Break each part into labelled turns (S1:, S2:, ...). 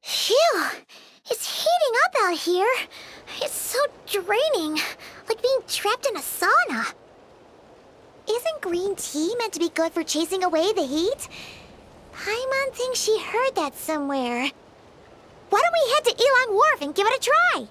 S1: Phew! It's heating up out here. It's so draining, like being trapped in a sauna. Isn't green tea meant to be good for chasing away the heat? Paimon thinks she heard that somewhere. Why don't we head to Elon Wharf and give it a try?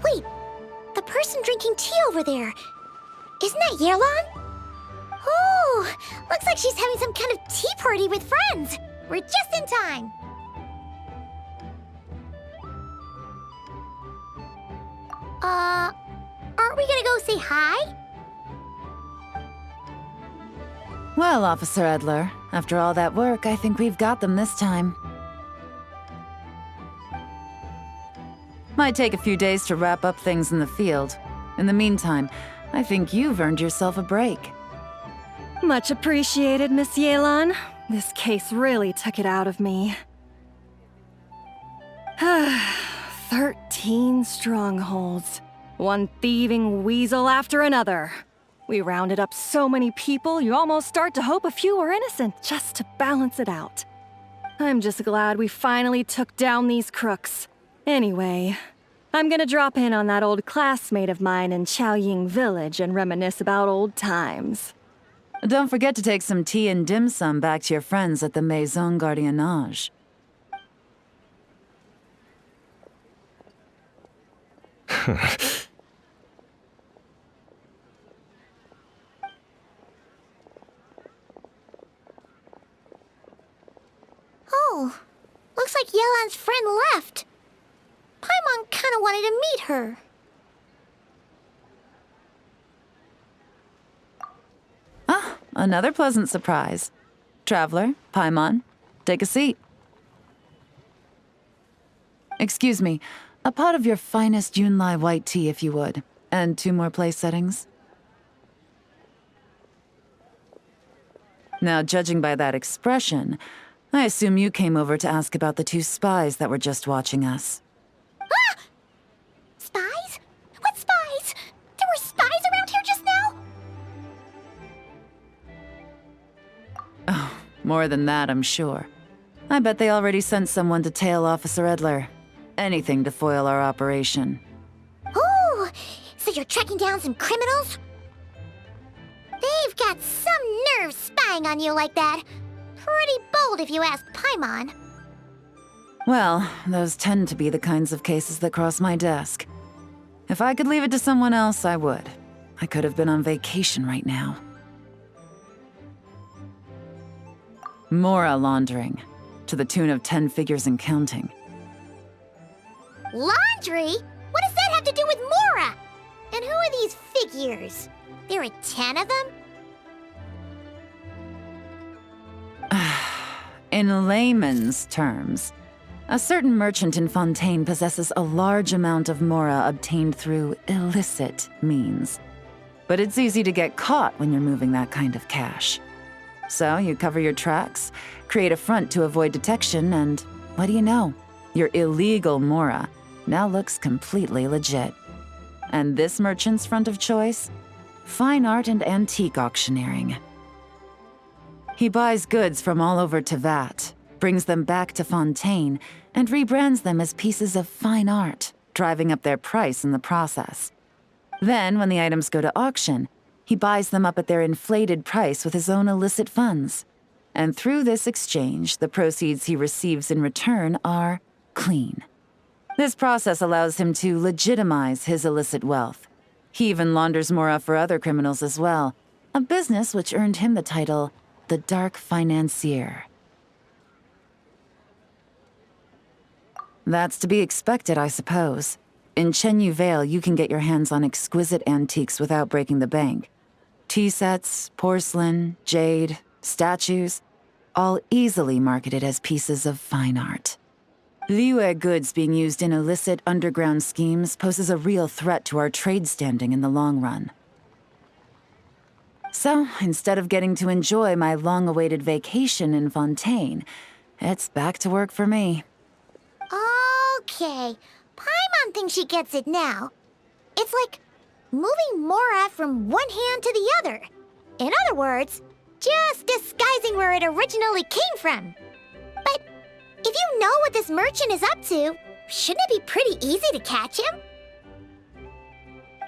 S1: Wait, the person drinking tea over there. Isn't that Yearlon? Oh, looks like she's having some kind of tea party with friends. We're just in time. Aren't we gonna go say hi?
S2: Well, Officer Edler, after all that work, I think we've got them this time. Might take a few days to wrap up things in the field. In the meantime, I think you've earned yourself a break.
S3: Much appreciated, Miss Yelan. This case really took it out of me. 13 strongholds. One thieving weasel after another. We rounded up so many people, you almost start to hope a few were innocent, just to balance it out. I'm just glad we finally took down these crooks. Anyway, I'm gonna drop in on that old classmate of mine in Chaoying Village and reminisce about old times.
S2: Don't forget to take some tea and dim sum back to your friends at the Maison Gardiennage.
S1: Oh, looks like Yelan's friend left. Paimon kinda wanted to meet her.
S2: Ah, another pleasant surprise. Traveler, Paimon, take a seat. Excuse me, a pot of your finest Yunlai white tea if you would, and 2 more place settings. Now, judging by that expression, I assume you came over to ask about the 2 spies that were just watching us.
S1: Ah! Spies? What spies? There were spies around here just now?
S2: Oh, more than that, I'm sure. I bet they already sent someone to tail Officer Edler. Anything to foil our operation.
S1: Oh, so you're tracking down some criminals? They've got some nerve spying on you like that. Pretty bold if you ask Paimon.
S2: Well, those tend to be the kinds of cases that cross my desk. If I could leave it to someone else, I would. I could have been on vacation right now. Mora laundering, to the tune of 10 figures and counting.
S1: Laundry? What does that have to do with Mora? And who are these figures? There are 10 of them?
S2: In layman's terms, a certain merchant in Fontaine possesses a large amount of Mora obtained through illicit means. But it's easy to get caught when you're moving that kind of cash. So you cover your tracks, create a front to avoid detection, and what do you know? Your illegal Mora now looks completely legit. And this merchant's front of choice? Fine art and antique auctioneering. He buys goods from all over Tevat, brings them back to Fontaine, and rebrands them as pieces of fine art, driving up their price in the process. Then, when the items go to auction, he buys them up at their inflated price with his own illicit funds. And through this exchange, the proceeds he receives in return are clean. This process allows him to legitimize his illicit wealth. He even launders Mora for other criminals as well, a business which earned him the title the Dark Financier. That's to be expected, I suppose. In Chenyu Vale, you can get your hands on exquisite antiques without breaking the bank. Tea sets, porcelain, jade, statues, all easily marketed as pieces of fine art. Liyue goods being used in illicit underground schemes poses a real threat to our trade standing in the long run. So, instead of getting to enjoy my long-awaited vacation in Fontaine, it's back to work for me.
S1: Okay, Paimon thinks she gets it now. It's like moving Mora from one hand to the other. In other words, just disguising where it originally came from. But if you know what this merchant is up to, shouldn't it be pretty easy to catch him?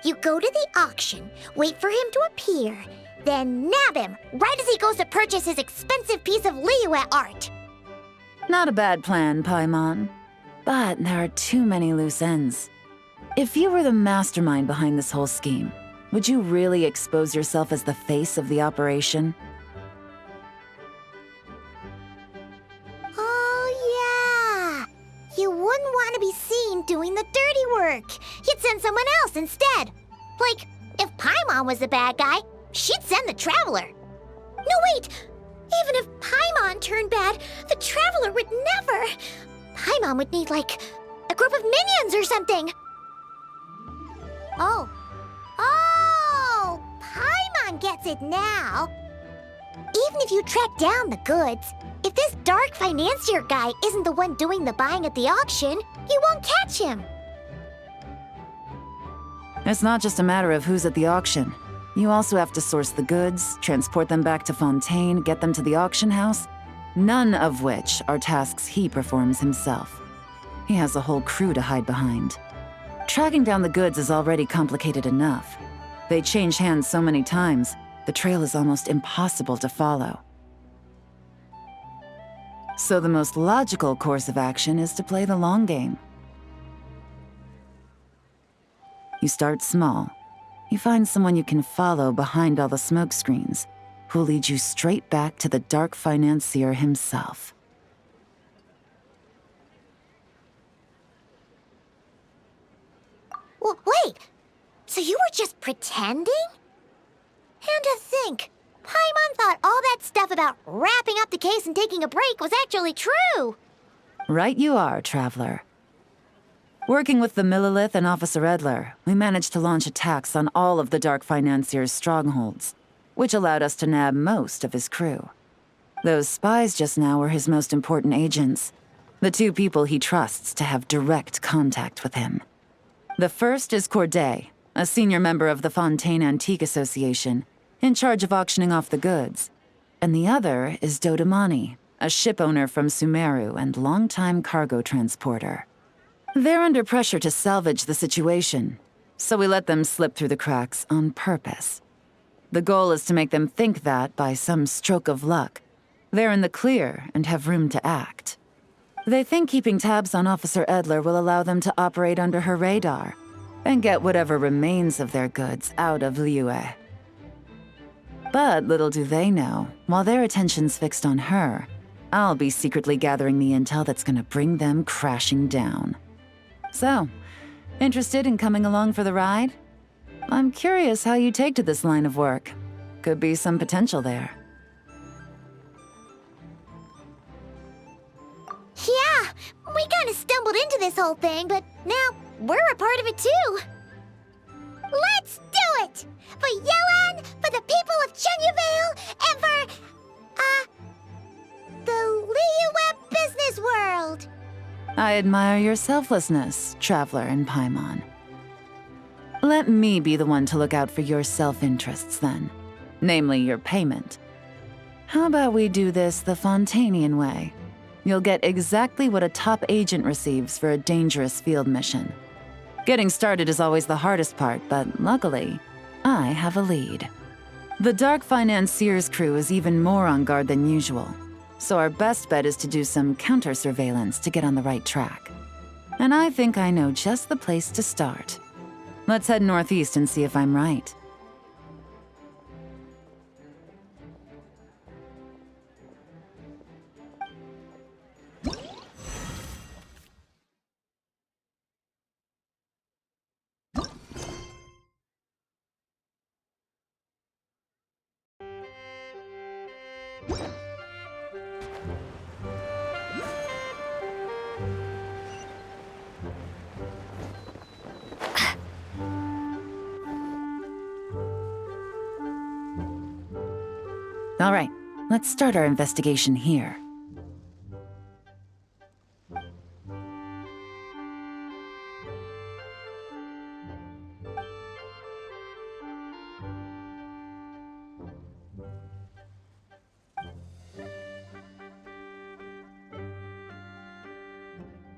S1: You go to the auction, wait for him to appear, then nab him right as he goes to purchase his expensive piece of Liyue art.
S2: Not a bad plan, Paimon. But there are too many loose ends. If you were the mastermind behind this whole scheme, would you really expose yourself as the face of the operation?
S1: Oh, yeah. You wouldn't want to be seen doing the dirty work. You'd send someone else instead. Like, if Paimon was the bad guy, she'd send the Traveler. No, wait! Even if Paimon turned bad, the Traveler would never. Paimon would need, like, a group of minions or something. Oh, Paimon gets it now. Even if you track down the goods, if this dark financier guy isn't the one doing the buying at the auction, you won't catch him.
S2: It's not just a matter of who's at the auction. You also have to source the goods, transport them back to Fontaine, get them to the auction house, none of which are tasks he performs himself. He has a whole crew to hide behind. Tracking down the goods is already complicated enough. They change hands so many times, the trail is almost impossible to follow. So the most logical course of action is to play the long game. You start small. You find someone you can follow behind all the smoke screens, who'll lead you straight back to the dark financier himself.
S1: Wait, so you were just pretending? And to think, Paimon thought all that stuff about wrapping up the case and taking a break was actually true.
S2: Right you are, Traveler. Working with the Millilith and Officer Edler, we managed to launch attacks on all of the Dark Financier's strongholds, which allowed us to nab most of his crew. Those spies just now were his most important agents, the two people he trusts to have direct contact with him. The first is Corday, a senior member of the Fontaine Antique Association, in charge of auctioning off the goods. And the other is Dodamani, a ship owner from Sumeru and longtime cargo transporter. They're under pressure to salvage the situation, so we let them slip through the cracks on purpose. The goal is to make them think that, by some stroke of luck, they're in the clear and have room to act. They think keeping tabs on Officer Edler will allow them to operate under her radar and get whatever remains of their goods out of Liyue. But little do they know, while their attention's fixed on her, I'll be secretly gathering the intel that's gonna bring them crashing down. So, interested in coming along for the ride? I'm curious how you take to this line of work. Could be some potential there.
S1: Yeah, we kind of stumbled into this whole thing, but now we're a part of it too. Let's do it! For Yelan, for the people of Chenyavale, and for, the Liyue business world!
S2: I admire your selflessness, Traveler and Paimon. Let me be the one to look out for your self-interests then, namely your payment. How about we do this the Fontainian way? You'll get exactly what a top agent receives for a dangerous field mission. Getting started is always the hardest part, but luckily, I have a lead. The Dark Financier's crew is even more on guard than usual, so our best bet is to do some counter-surveillance to get on the right track. And I think I know just the place to start. Let's head northeast and see if I'm right. All right, let's start our investigation here.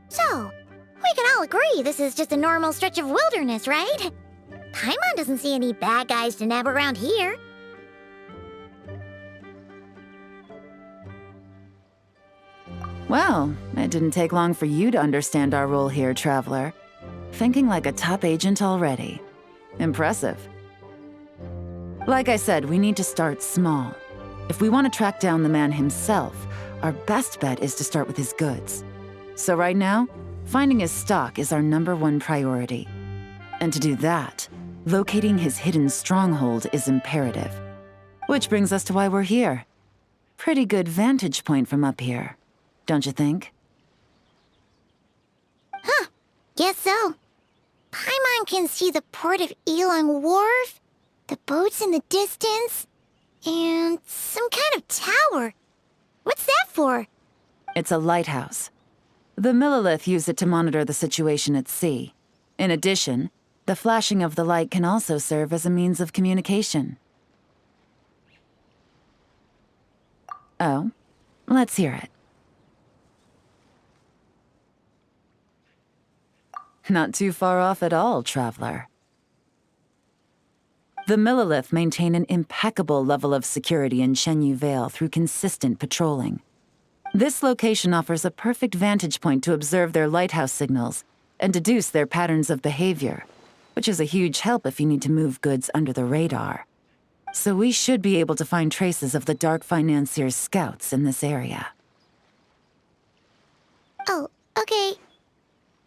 S1: So, we can all agree this is just a normal stretch of wilderness, right? Paimon doesn't see any bad guys to nab around here.
S2: Well, it didn't take long for you to understand our role here, Traveler. Thinking like a top agent already. Impressive. Like I said, we need to start small. If we want to track down the man himself, our best bet is to start with his goods. So right now, finding his stock is our #1 priority. And to do that, locating his hidden stronghold is imperative. Which brings us to why we're here. Pretty good vantage point from up here, don't you think?
S1: Guess so. Paimon can see the port of Elong Wharf, the boats in the distance, and some kind of tower. What's that for?
S2: It's a lighthouse. The Millilith use it to monitor the situation at sea. In addition, the flashing of the light can also serve as a means of communication. Oh, let's hear it. Not too far off at all, Traveler. The Millilith maintain an impeccable level of security in Shenyu Vale through consistent patrolling. This location offers a perfect vantage point to observe their lighthouse signals and deduce their patterns of behavior, which is a huge help if you need to move goods under the radar. So we should be able to find traces of the Dark Financier's scouts in this area.
S1: Oh, okay.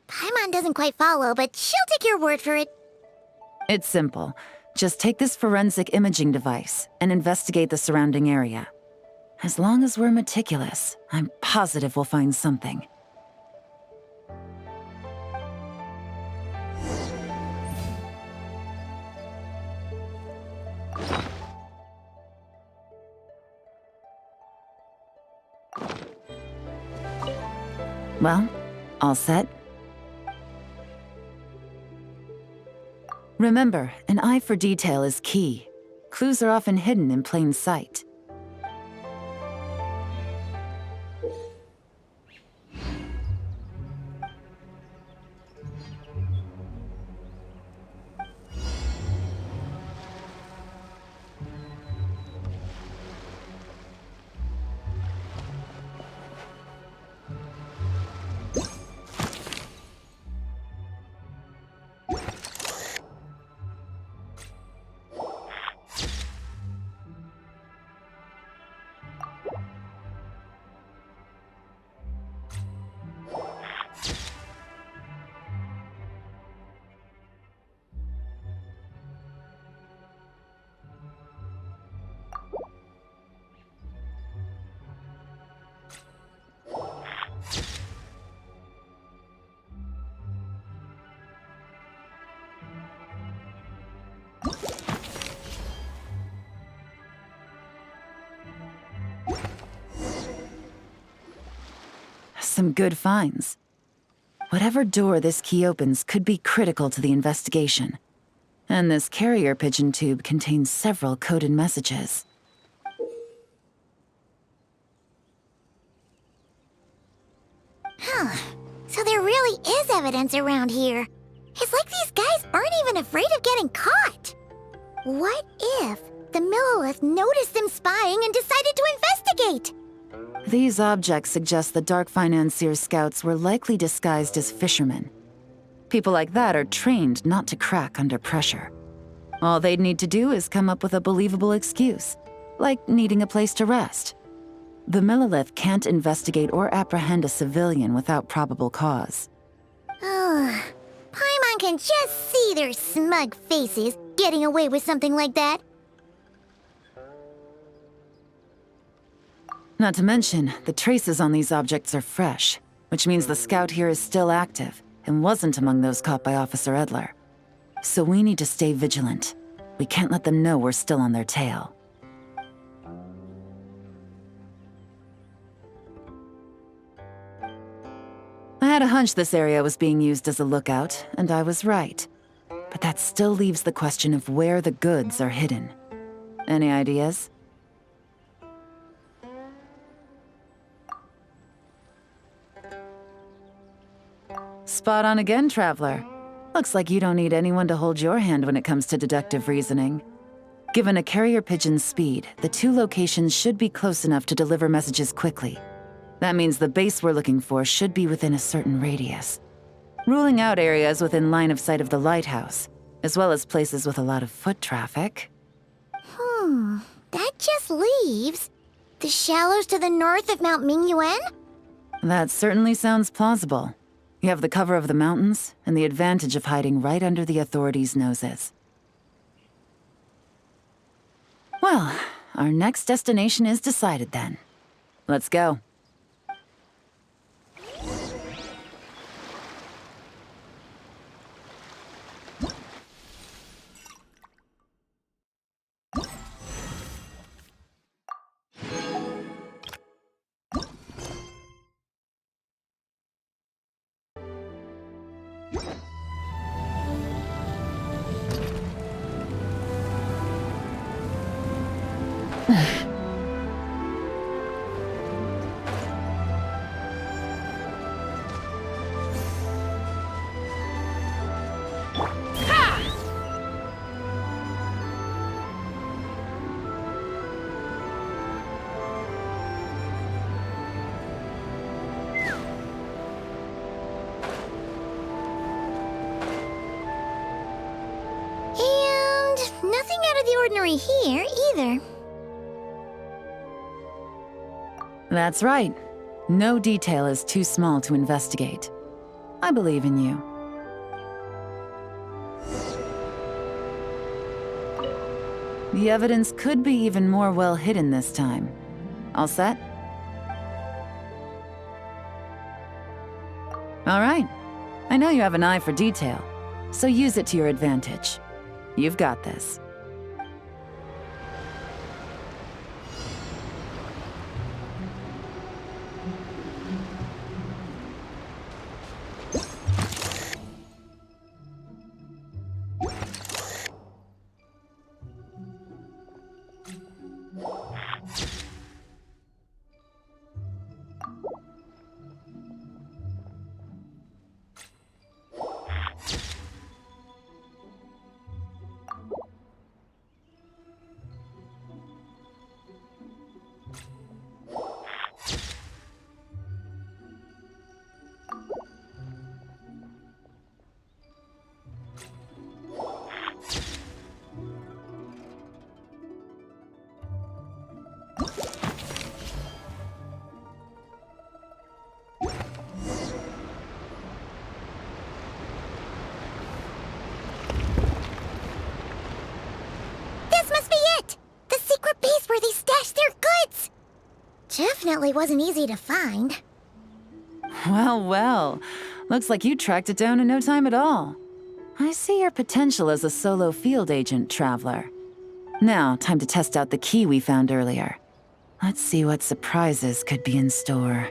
S1: Paimon doesn't quite follow, but she'll take your word for it.
S2: It's simple. Just take this forensic imaging device and investigate the surrounding area. As long as we're meticulous, I'm positive we'll find something. Well, all set? Remember, an eye for detail is key. Clues are often hidden in plain sight. Some good finds. Whatever door this key opens could be critical to the investigation. And this carrier pigeon tube contains several coded messages.
S1: So there really is evidence around here. It's like these guys aren't even afraid of getting caught. What if the Millilith noticed them spying and decided to investigate?
S2: These objects suggest the Dark Financier scouts were likely disguised as fishermen. People like that are trained not to crack under pressure. All they'd need to do is come up with a believable excuse, like needing a place to rest. The Millilith can't investigate or apprehend a civilian without probable cause.
S1: Ugh. Paimon can just see their smug faces getting away with something like that.
S2: Not to mention, the traces on these objects are fresh, which means the scout here is still active and wasn't among those caught by Officer Edler. So we need to stay vigilant. We can't let them know we're still on their tail. I had a hunch this area was being used as a lookout, and I was right. But that still leaves the question of where the goods are hidden. Any ideas? Spot on again, Traveler. Looks like you don't need anyone to hold your hand when it comes to deductive reasoning. Given a carrier pigeon's speed, the two locations should be close enough to deliver messages quickly. That means the base we're looking for should be within a certain radius. Ruling out areas within line of sight of the lighthouse, as well as places with a lot of foot traffic.
S1: That just leaves the shallows to the north of Mount Mingyuan?
S2: That certainly sounds plausible. You have the cover of the mountains, and the advantage of hiding right under the authorities' noses. Well, our next destination is decided then. Let's go.
S1: Nothing out of the ordinary here, either.
S2: That's right. No detail is too small to investigate. I believe in you. The evidence could be even more well hidden this time. All set? All right. I know you have an eye for detail, so use it to your advantage. You've got this.
S1: Definitely wasn't easy to find.
S2: Well, well. Looks like you tracked it down in no time at all. I see your potential as a solo field agent, Traveler. Now, time to test out the key we found earlier. Let's see what surprises could be in store.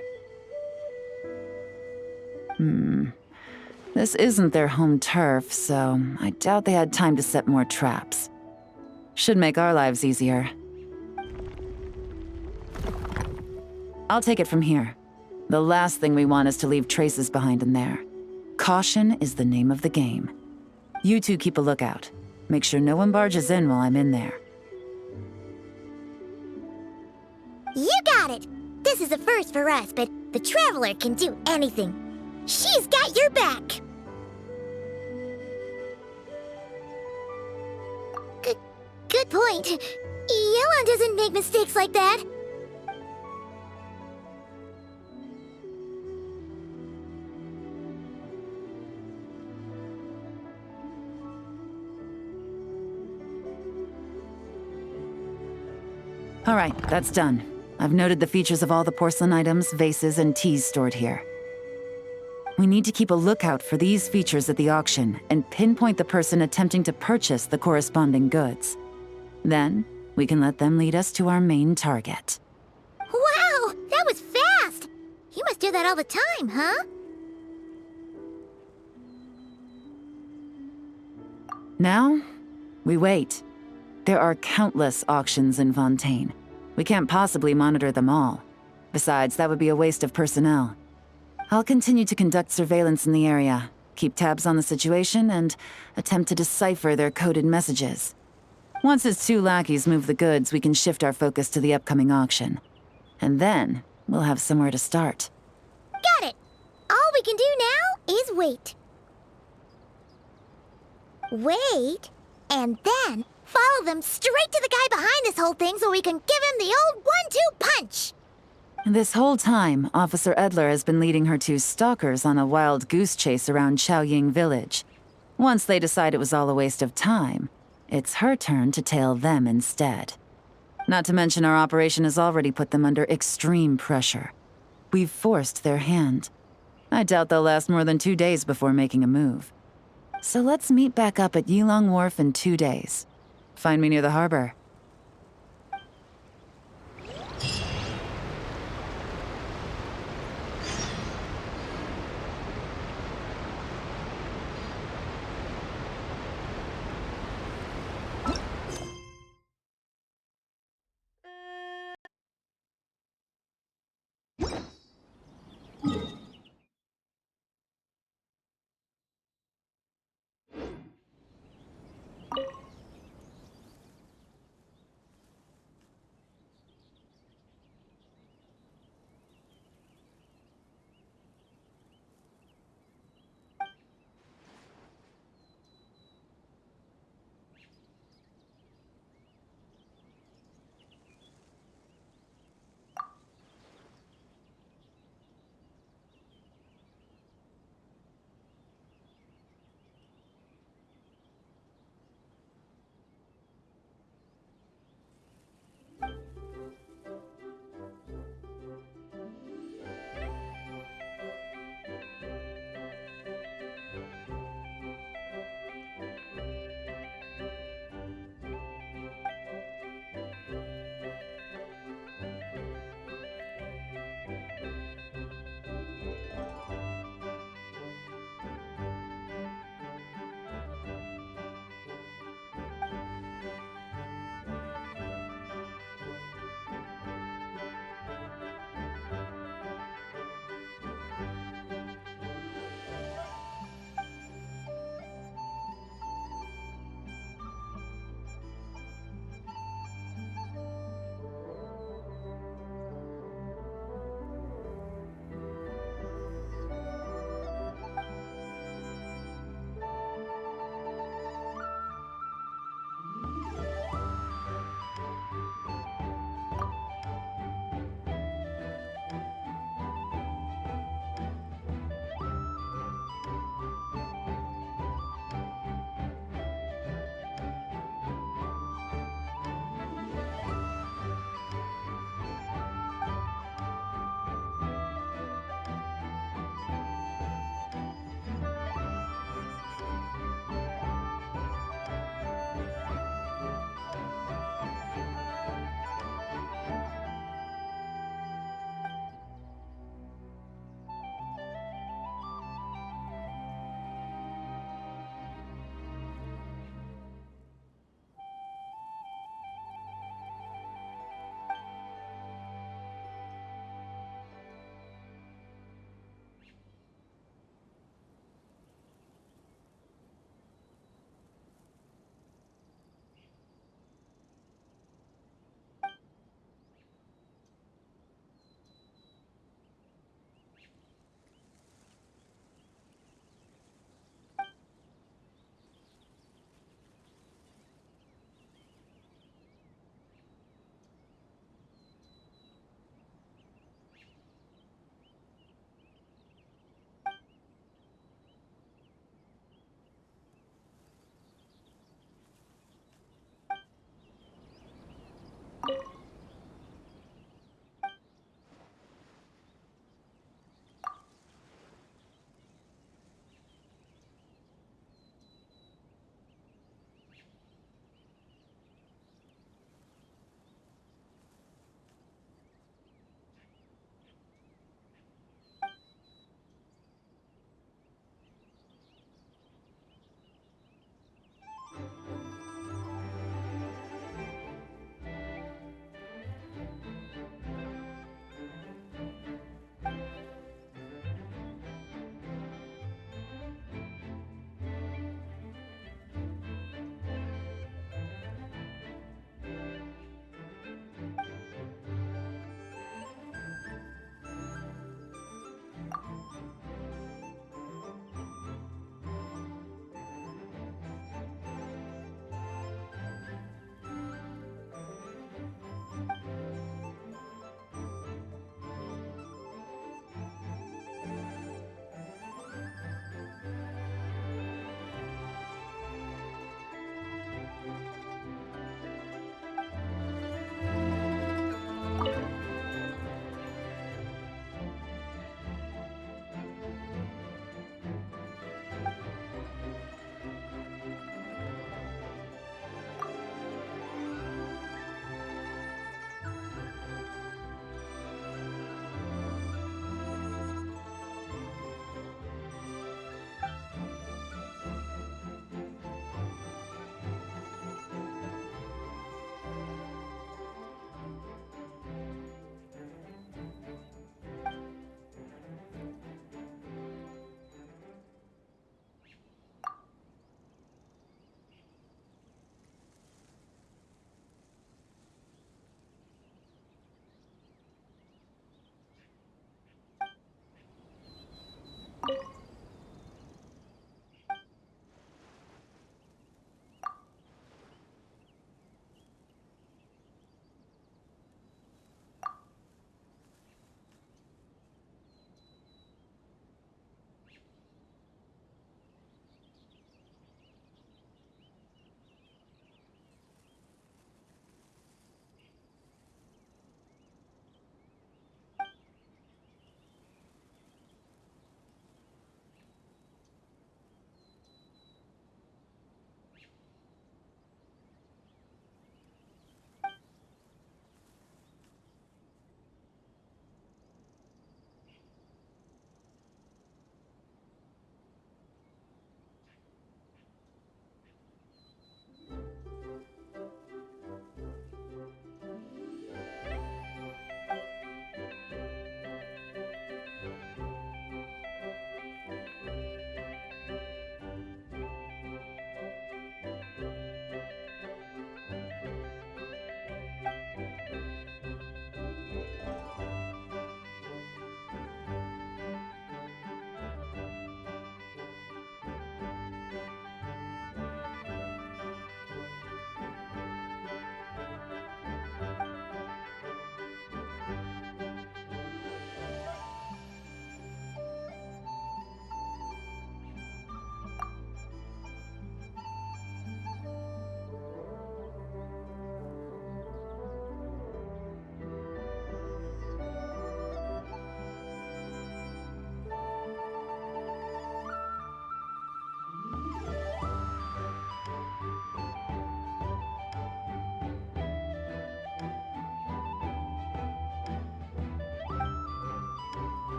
S2: This isn't their home turf, so I doubt they had time to set more traps. Should make our lives easier. I'll take it from here. The last thing we want is to leave traces behind in there. Caution is the name of the game. You two keep a lookout. Make sure no one barges in while I'm in there.
S1: You got it! This is a first for us, but the Traveler can do anything. She's got your back! Good point. Yelan doesn't make mistakes like that.
S2: All right, that's done. I've noted the features of all the porcelain items, vases, and teas stored here. We need to keep a lookout for these features at the auction and pinpoint the person attempting to purchase the corresponding goods. Then, we can let them lead us to our main target.
S1: Wow, that was fast! You must do that all the time, huh?
S2: Now, we wait. There are countless auctions in Fontaine. We can't possibly monitor them all. Besides, that would be a waste of personnel. I'll continue to conduct surveillance in the area, keep tabs on the situation, and attempt to decipher their coded messages. Once his 2 lackeys move the goods, we can shift our focus to the upcoming auction. And then, we'll have somewhere to start.
S1: Got it! All we can do now is wait. Wait, and then follow them straight to the guy behind this whole thing so we can give him the old 1-2 punch!
S2: This whole time, Officer Edler has been leading her 2 stalkers on a wild goose chase around Chaoying Village. Once they decide it was all a waste of time, it's her turn to tail them instead. Not to mention our operation has already put them under extreme pressure. We've forced their hand. I doubt they'll last more than 2 days before making a move. So let's meet back up at Yilong Wharf in 2 days. Find me near the harbor.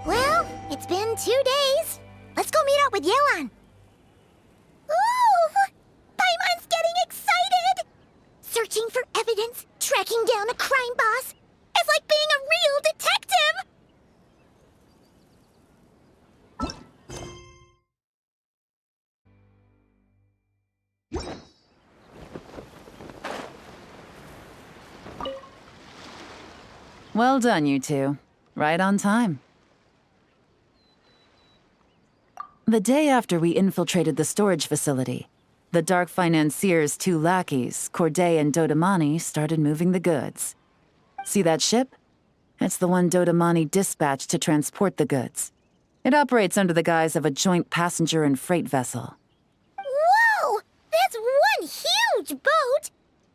S1: Well, it's been 2 days. Let's go meet up with Yelan. Ooh! Paimon's getting excited! Searching for evidence, tracking down a crime boss. It's like being a real detective!
S2: Well done, you two. Right on time. The day after we infiltrated the storage facility, the Dark Financier's two lackeys, Corday and Dodamani, started moving the goods. See that ship? It's the one Dodamani dispatched to transport the goods. It operates under the guise of a joint passenger and freight vessel.
S1: Whoa! That's one huge boat!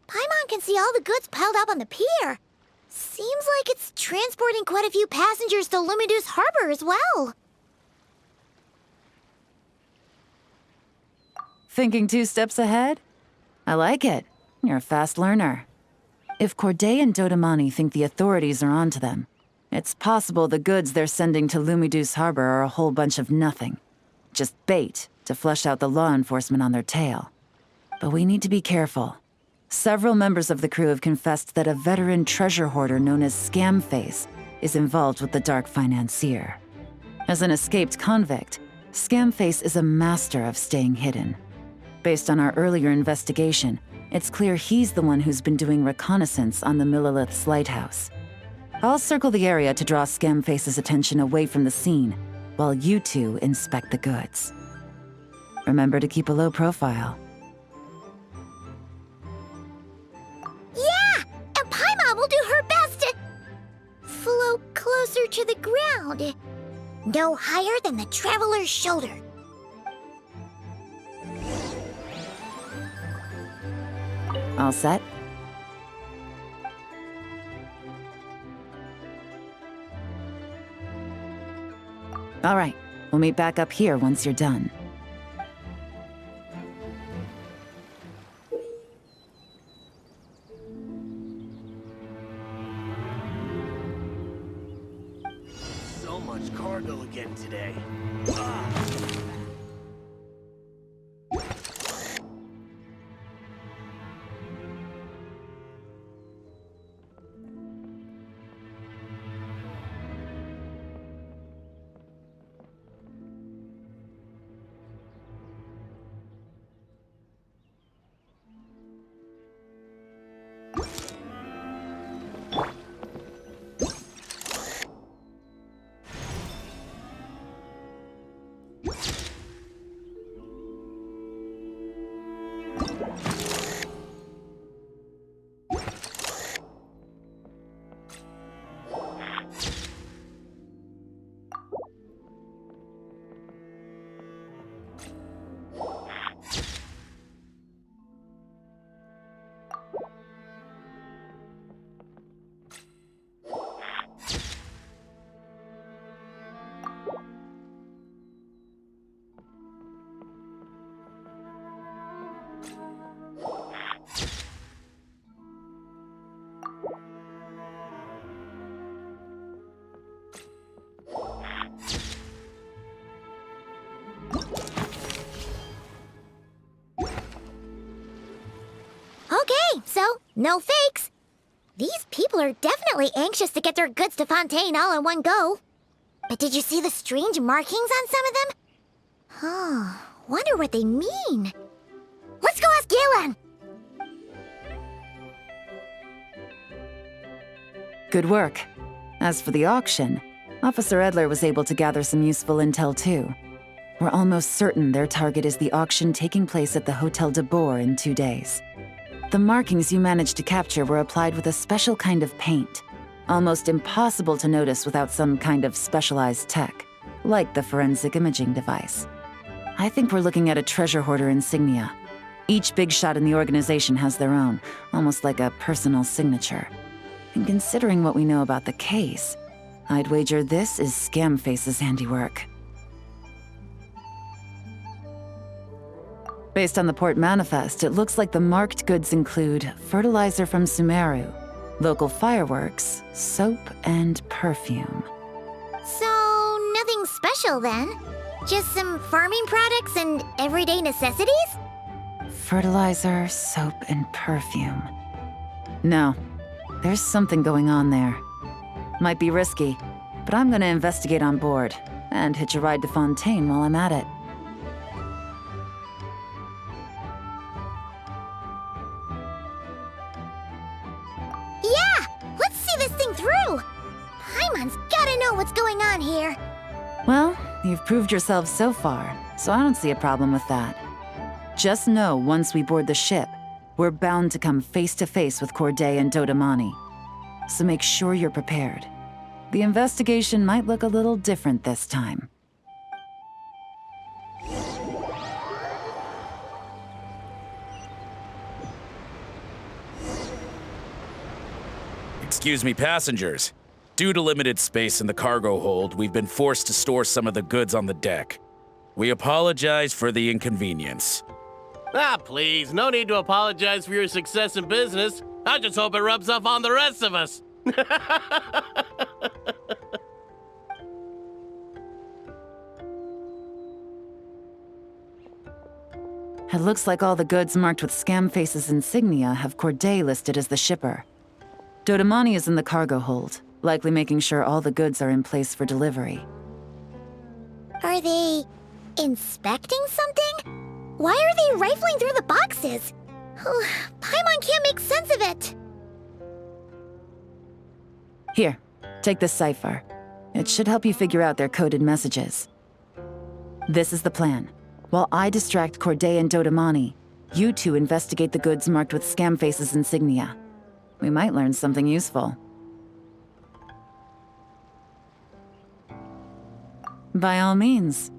S1: Paimon can see all the goods piled up on the pier. Seems like it's transporting quite a few passengers to Lumidu's harbor as well.
S2: Thinking 2 steps ahead? I like it. You're a fast learner. If Corday and Dodamani think the authorities are onto them, it's possible the goods they're sending to Lumidu's harbor are a whole bunch of nothing. Just bait to flush out the law enforcement on their tail. But we need to be careful. Several members of the crew have confessed that a veteran treasure hoarder known as Scamface is involved with the Dark Financier. As an escaped convict, Scamface is a master of staying hidden. Based on our earlier investigation, it's clear he's the one who's been doing reconnaissance on the Millilith's lighthouse. I'll circle the area to draw Scamface's attention away from the scene, while you two inspect the goods. Remember to keep a low profile.
S1: Yeah! And Paimon will do her best to float closer to the ground. No higher than the traveler's shoulder.
S2: All set? All right, we'll meet back up here once you're done.
S4: So much cargo again today. Ah.
S1: Okay, so no fakes. These people are definitely anxious to get their goods to Fontaine all in one go. But did you see the strange markings on some of them? Huh, wonder what they mean. Let's go ask Galen!
S2: Good work. As for the auction, Officer Edler was able to gather some useful intel too. We're almost certain their target is the auction taking place at the Hotel de Boer in 2 days. The markings you managed to capture were applied with a special kind of paint, almost impossible to notice without some kind of specialized tech, like the forensic imaging device. I think we're looking at a treasure hoarder insignia. Each big shot in the organization has their own, almost like a personal signature. And considering what we know about the case, I'd wager this is Scamface's handiwork. Based on the port manifest, it looks like the marked goods include fertilizer from Sumeru, local fireworks, soap, and perfume.
S1: So, nothing special then? Just some farming products and everyday necessities?
S2: Fertilizer, soap, and perfume. No, there's something going on there. Might be risky, but I'm gonna investigate on board and hitch a ride to Fontaine while I'm at it.
S1: Yeah! Let's see this thing through! Paimon's gotta know what's going on here.
S2: Well, you've proved yourself so far, so I don't see a problem with that. Just know once we board the ship, we're bound to come face to face with Corday and Dodamani. So make sure you're prepared. The investigation might look a little different this time.
S5: Excuse me, passengers. Due to limited space in the cargo hold, we've been forced to store some of the goods on the deck. We apologize for the inconvenience.
S4: Ah, please, no need to apologize for your success in business. I just hope it rubs off on the rest of us.
S2: It looks like all the goods marked with Scamface's insignia have Corday listed as the shipper. Dodamani is in the cargo hold, likely making sure all the goods are in place for delivery.
S1: Are they inspecting something? Why are they rifling through the boxes? Paimon can't make sense of it.
S2: Here, take this cipher. It should help you figure out their coded messages. This is the plan. While I distract Corday and Dodamani, you two investigate the goods marked with Scamface's insignia. We might learn something useful. By all means,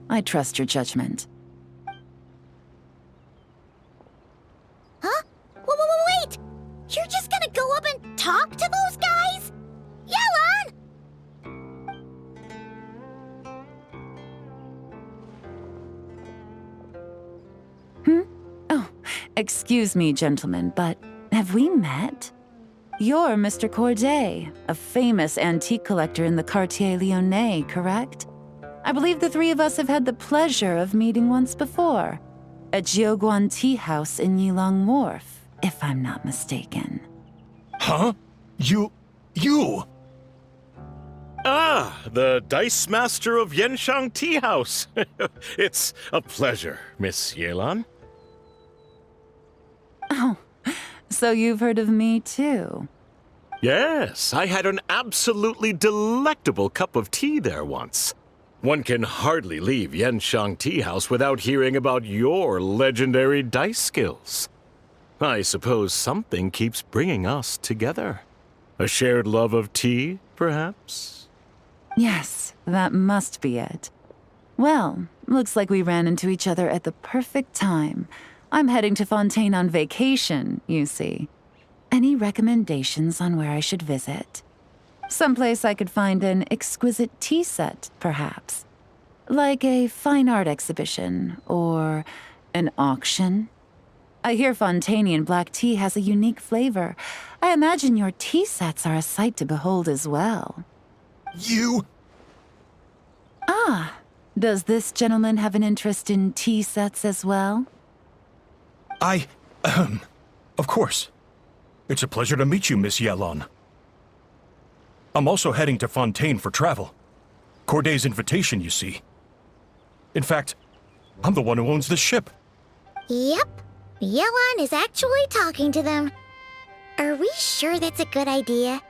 S2: I trust your judgment.
S1: Huh? Wait! You're just gonna go up and talk to those guys? Yelan!
S2: Oh, excuse me, gentlemen, but have we met? You're Mr. Corday, a famous antique collector in the Quartier Lyonnais, correct? I believe the three of us have had the pleasure of meeting once before, at Jiuguan Tea House in Yilong Wharf, if I'm not mistaken.
S6: Huh? You... Ah, the Dice Master of Yenshang Tea House. It's a pleasure, Miss Yelan.
S2: Oh, so you've heard of me too?
S6: Yes, I had an absolutely delectable cup of tea there once. One can hardly leave Yenshang Tea House without hearing about your legendary dice skills. I suppose something keeps bringing us together. A shared love of tea, perhaps?
S2: Yes, that must be it. Well, looks like we ran into each other at the perfect time. I'm heading to Fontaine on vacation, you see. Any recommendations on where I should visit? Someplace I could find an exquisite tea set, perhaps. Like a fine art exhibition, or an auction. I hear Fontainian black tea has a unique flavor. I imagine your tea sets are a sight to behold as well.
S6: You...
S2: Ah, does this gentleman have an interest in tea sets as well?
S7: Of course. It's a pleasure to meet you, Miss Yelan. I'm also heading to Fontaine for travel. Corday's invitation, you see. In fact, I'm the one who owns the ship.
S1: Yep. Yelan is actually talking to them. Are we sure that's a good idea?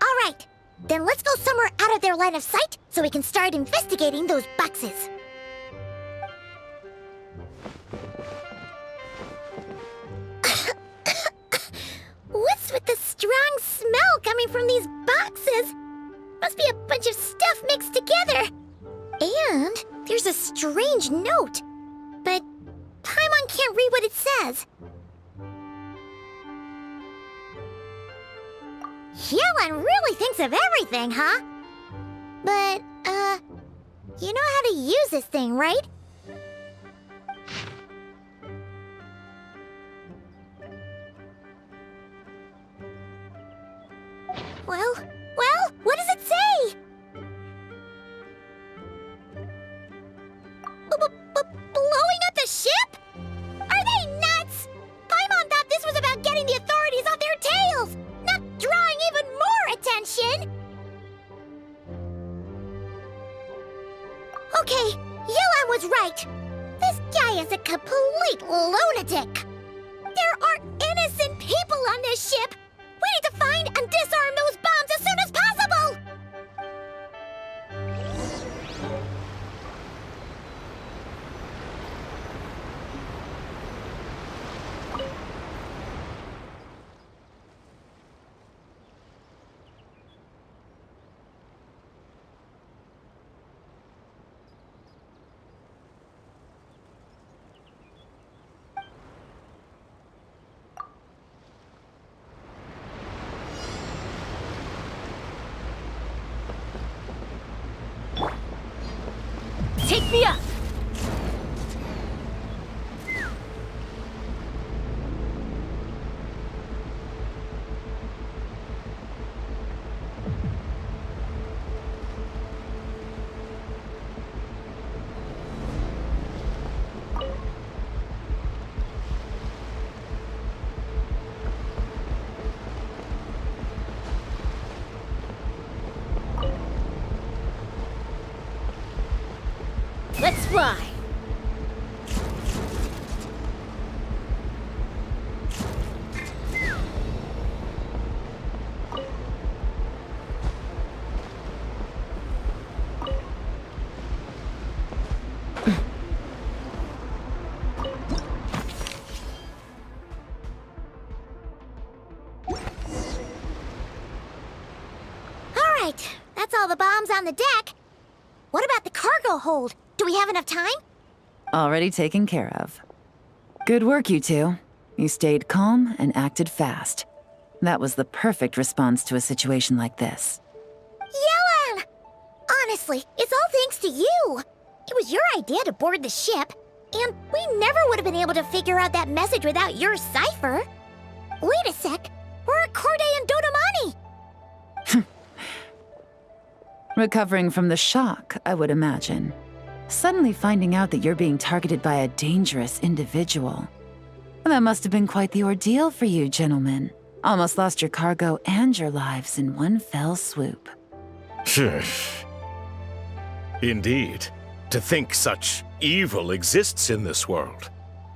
S1: Alright, then let's go somewhere out of their line of sight so we can start investigating those boxes. What's with the strong smell coming from these boxes? Must be a bunch of stuff mixed together. And there's a strange note. But Paimon can't read what it says. Yelan really thinks of everything, huh? But, You know how to use this thing, right? Well, what does it say? Blowing up the ship? Are they nuts? Paimon thought this was about getting the authorities off their tails, not drawing even more attention. Okay, Yelan was right. This guy is a complete lunatic. There are innocent people on this ship. We need to find and disarm those bombs as soon as possible!
S3: Take me up! Let's fly!
S1: Alright, that's all the bombs on the deck. What about the cargo hold? Do we have enough time?
S2: Already taken care of. Good work, you two. You stayed calm and acted fast. That was the perfect response to a situation like this.
S1: Yelan! Honestly, it's all thanks to you. It was your idea to board the ship, and we never would have been able to figure out that message without your cipher. Wait a sec, we're at Corday and Dodomani.
S2: Recovering from the shock, I would imagine. Suddenly finding out that you're being targeted by a dangerous individual. That must have been quite the ordeal for you, gentlemen. Almost lost your cargo and your lives in one fell swoop.
S6: Indeed. To think such evil exists in this world.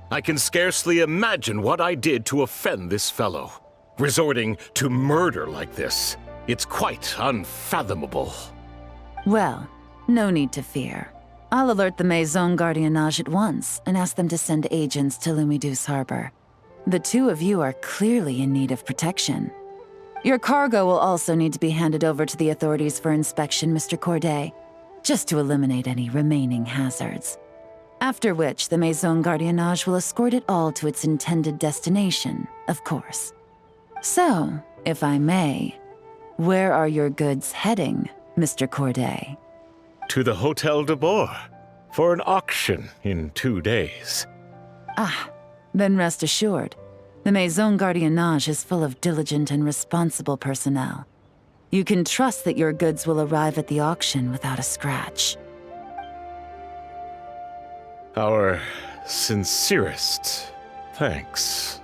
S6: I can scarcely imagine what I did to offend this fellow. Resorting to murder like this. It's quite unfathomable.
S2: Well, no need to fear. I'll alert the Maison Gardiennage at once and ask them to send agents to Lumidus Harbor. The two of you are clearly in need of protection. Your cargo will also need to be handed over to the authorities for inspection, Mr. Corday, just to eliminate any remaining hazards. After which, the Maison Gardiennage will escort it all to its intended destination, of course. So, if I may, where are your goods heading, Mr. Corday?
S6: To the Hotel de Boer for an auction in 2 days.
S2: Ah, then rest assured. The Maison Gardiennage is full of diligent and responsible personnel. You can trust that your goods will arrive at the auction without a scratch.
S6: Our sincerest thanks.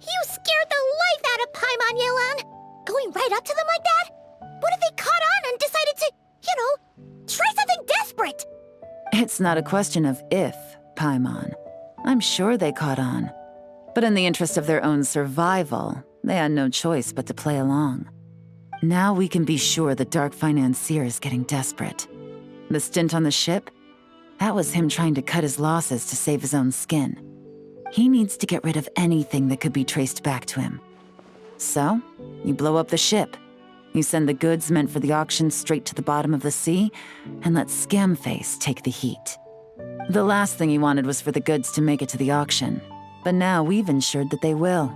S1: You scared the life out of Paimon, Yelan! Going right up to them like that? What if they caught on and decided to, try something desperate?
S2: It's not a question of if, Paimon. I'm sure they caught on. But in the interest of their own survival, they had no choice but to play along. Now we can be sure the Dark Financier is getting desperate. The stint on the ship? That was him trying to cut his losses to save his own skin. He needs to get rid of anything that could be traced back to him. So, you blow up the ship. You send the goods meant for the auction straight to the bottom of the sea, and let Scamface take the heat. The last thing he wanted was for the goods to make it to the auction, but now we've ensured that they will,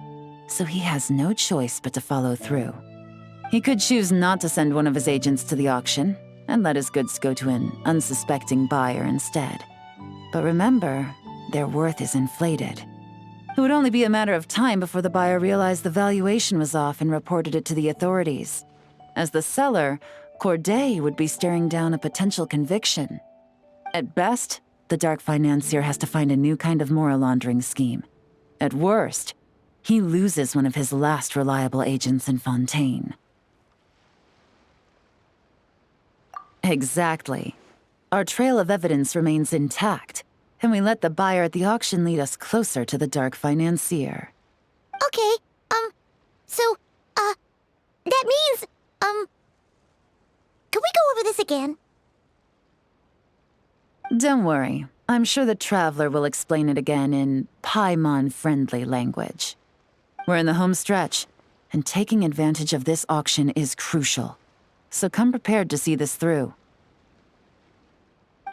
S2: so he has no choice but to follow through. He could choose not to send one of his agents to the auction, and let his goods go to an unsuspecting buyer instead. But remember, their worth is inflated. It would only be a matter of time before the buyer realized the valuation was off and reported it to the authorities. As the seller, Corday would be staring down a potential conviction. At best, the dark financier has to find a new kind of mora laundering scheme. At worst, he loses one of his last reliable agents in Fontaine. Exactly. Our trail of evidence remains intact, and we let the buyer at the auction lead us closer to the dark financier.
S1: Okay, that means, can we go over this again?
S2: Don't worry. I'm sure the Traveler will explain it again in Paimon-friendly language. We're in the home stretch, and taking advantage of this auction is crucial. So come prepared to see this through.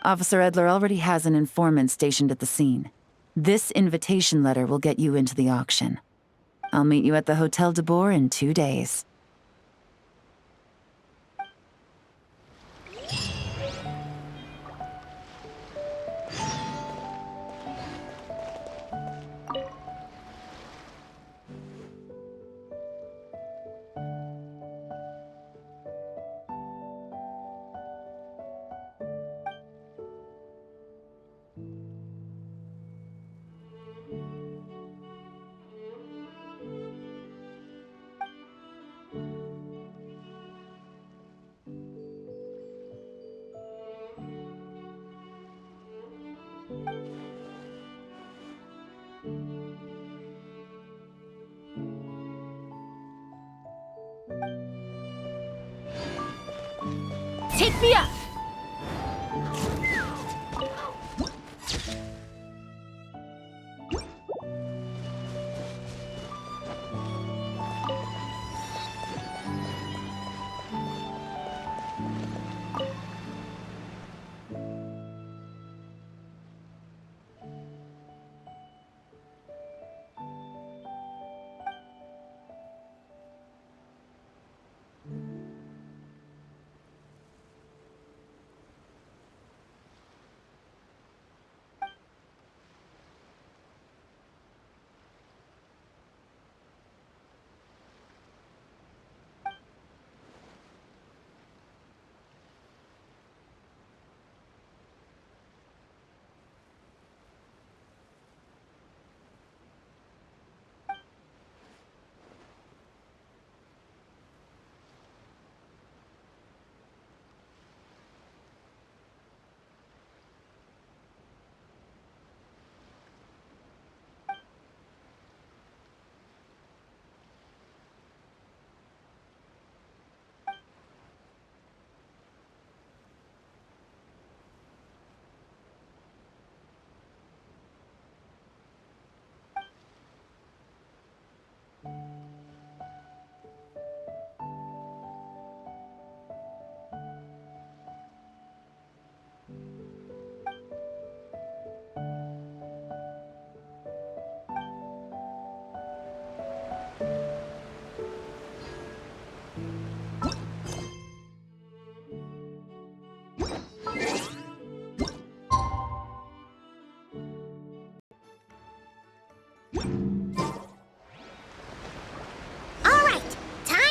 S2: Officer Edler already has an informant stationed at the scene. This invitation letter will get you into the auction. I'll meet you at the Hotel de Boer in 2 days.
S3: Take me up!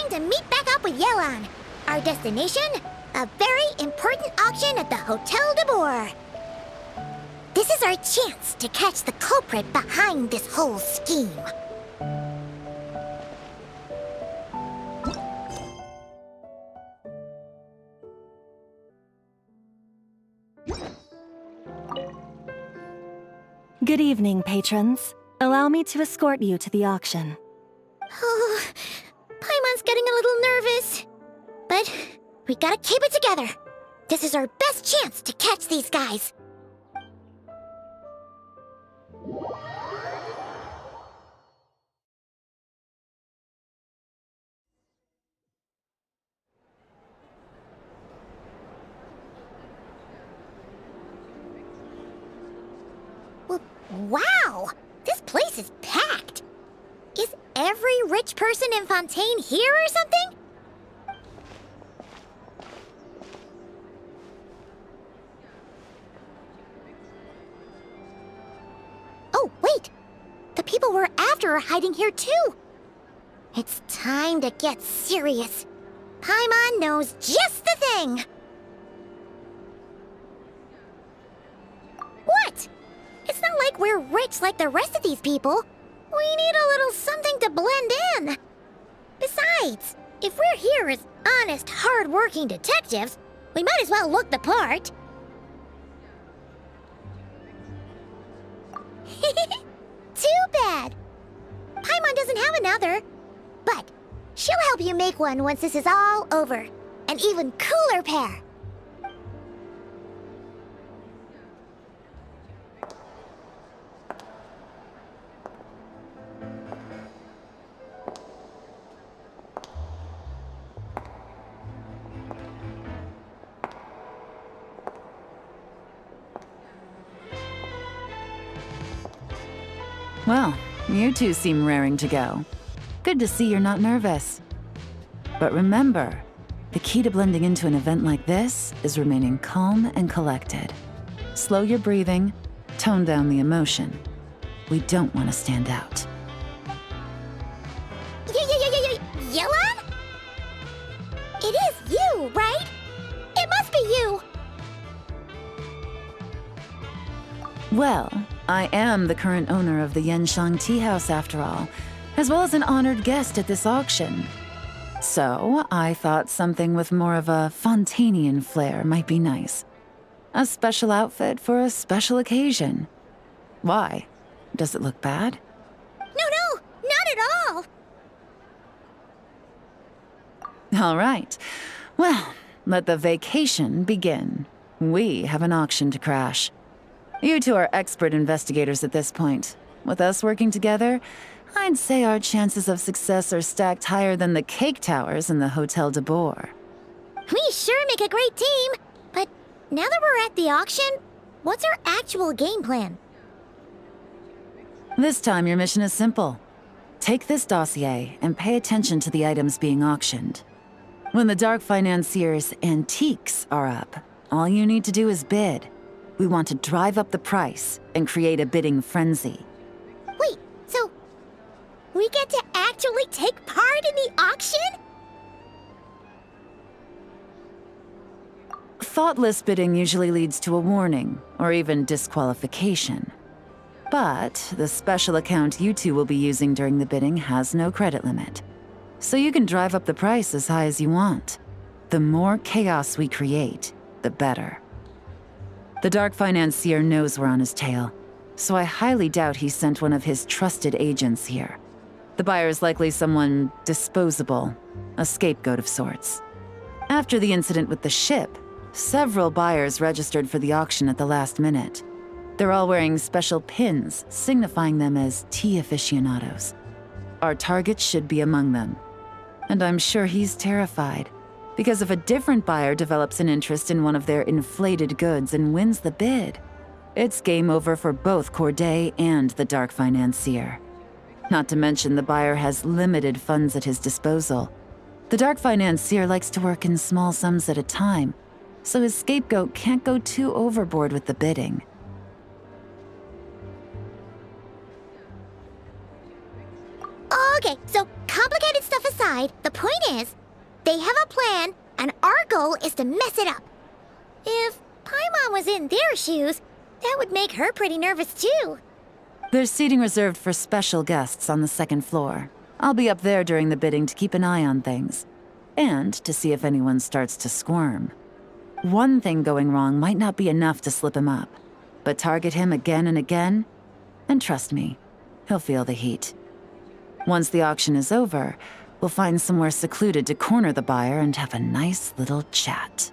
S1: To meet back up with Yelan. Our destination? A very important auction at the Hotel de Boer. This is our chance to catch the culprit behind this whole scheme.
S3: Good evening, patrons. Allow me to escort you to the auction.
S1: Oh, Paimon's getting a little nervous. But we gotta keep it together. This is our best chance to catch these guys. Wow! This place is packed! Is every rich person in Fontaine here or something? Oh, wait! The people we're after are hiding here too! It's time to get serious. Paimon knows just the thing! What? It's not like we're rich like the rest of these people. We need a little something to blend in. Besides, if we're here as honest, hard-working detectives, we might as well look the part. Too bad. Paimon doesn't have another. But she'll help you make one once this is all over. An even cooler pair.
S2: Well, you two seem raring to go. Good to see you're not nervous. But remember, the key to blending into an event like this is remaining calm and collected. Slow your breathing, tone down the emotion. We don't want to stand out.
S1: Yelan? It is you, right? It must be you!
S2: Well, I am the current owner of the Genshin Tea House after all, as well as an honored guest at this auction. So, I thought something with more of a Fontainian flair might be nice. A special outfit for a special occasion. Why? Does it look bad?
S1: No, not at all!
S2: All right. Well, let the vacation begin. We have an auction to crash. You two are expert investigators at this point. With us working together, I'd say our chances of success are stacked higher than the cake towers in the Hotel de Boer.
S1: We sure make a great team! But now that we're at the auction, what's our actual game plan?
S2: This time your mission is simple. Take this dossier and pay attention to the items being auctioned. When the Dark Financier's antiques are up, all you need to do is bid. We want to drive up the price and create a bidding frenzy.
S1: Wait, so we get to actually take part in the auction?
S2: Thoughtless bidding usually leads to a warning, or even disqualification. But the special account you two will be using during the bidding has no credit limit. So you can drive up the price as high as you want. The more chaos we create, the better. The Dark Financier knows we're on his tail, so I highly doubt he sent one of his trusted agents here. The buyer is likely someone disposable, a scapegoat of sorts. After the incident with the ship, several buyers registered for the auction at the last minute. They're all wearing special pins, signifying them as tea aficionados. Our target should be among them. And I'm sure he's terrified, because if a different buyer develops an interest in one of their inflated goods and wins the bid, it's game over for both Corday and the Dark Financier. Not to mention the buyer has limited funds at his disposal. The Dark Financier likes to work in small sums at a time, so his scapegoat can't go too overboard with the bidding.
S1: Okay, so complicated stuff aside, the point is, they have a plan, and our goal is to mess it up. If Paimon was in their shoes, that would make her pretty nervous too.
S2: There's seating reserved for special guests on the second floor. I'll be up there during the bidding to keep an eye on things, and to see if anyone starts to squirm. One thing going wrong might not be enough to slip him up, but target him again and again, and trust me, he'll feel the heat. Once the auction is over, we'll find somewhere secluded to corner the buyer and have a nice little chat.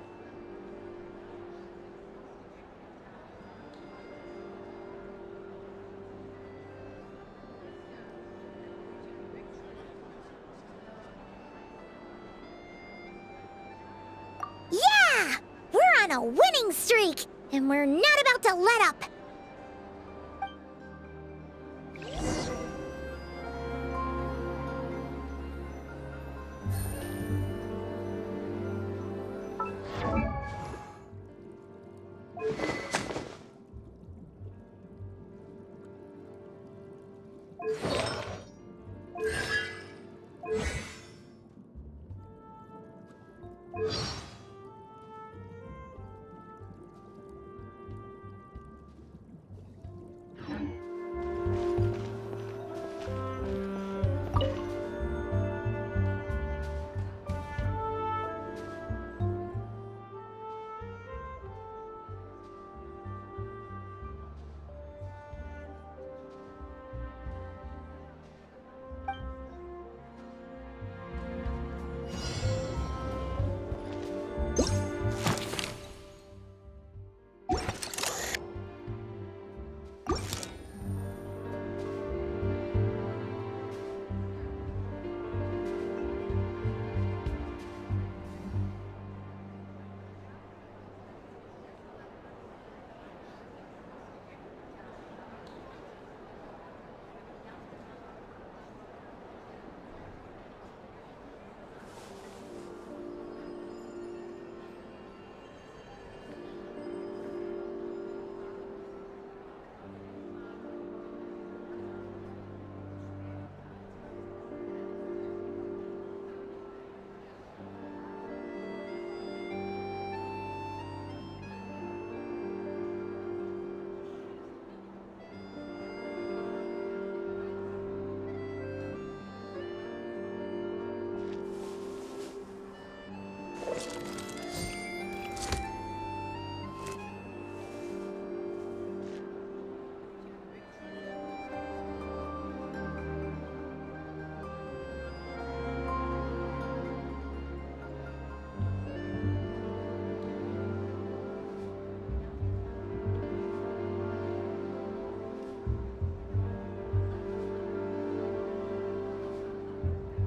S1: Yeah! We're on a winning streak, and we're not about to let up.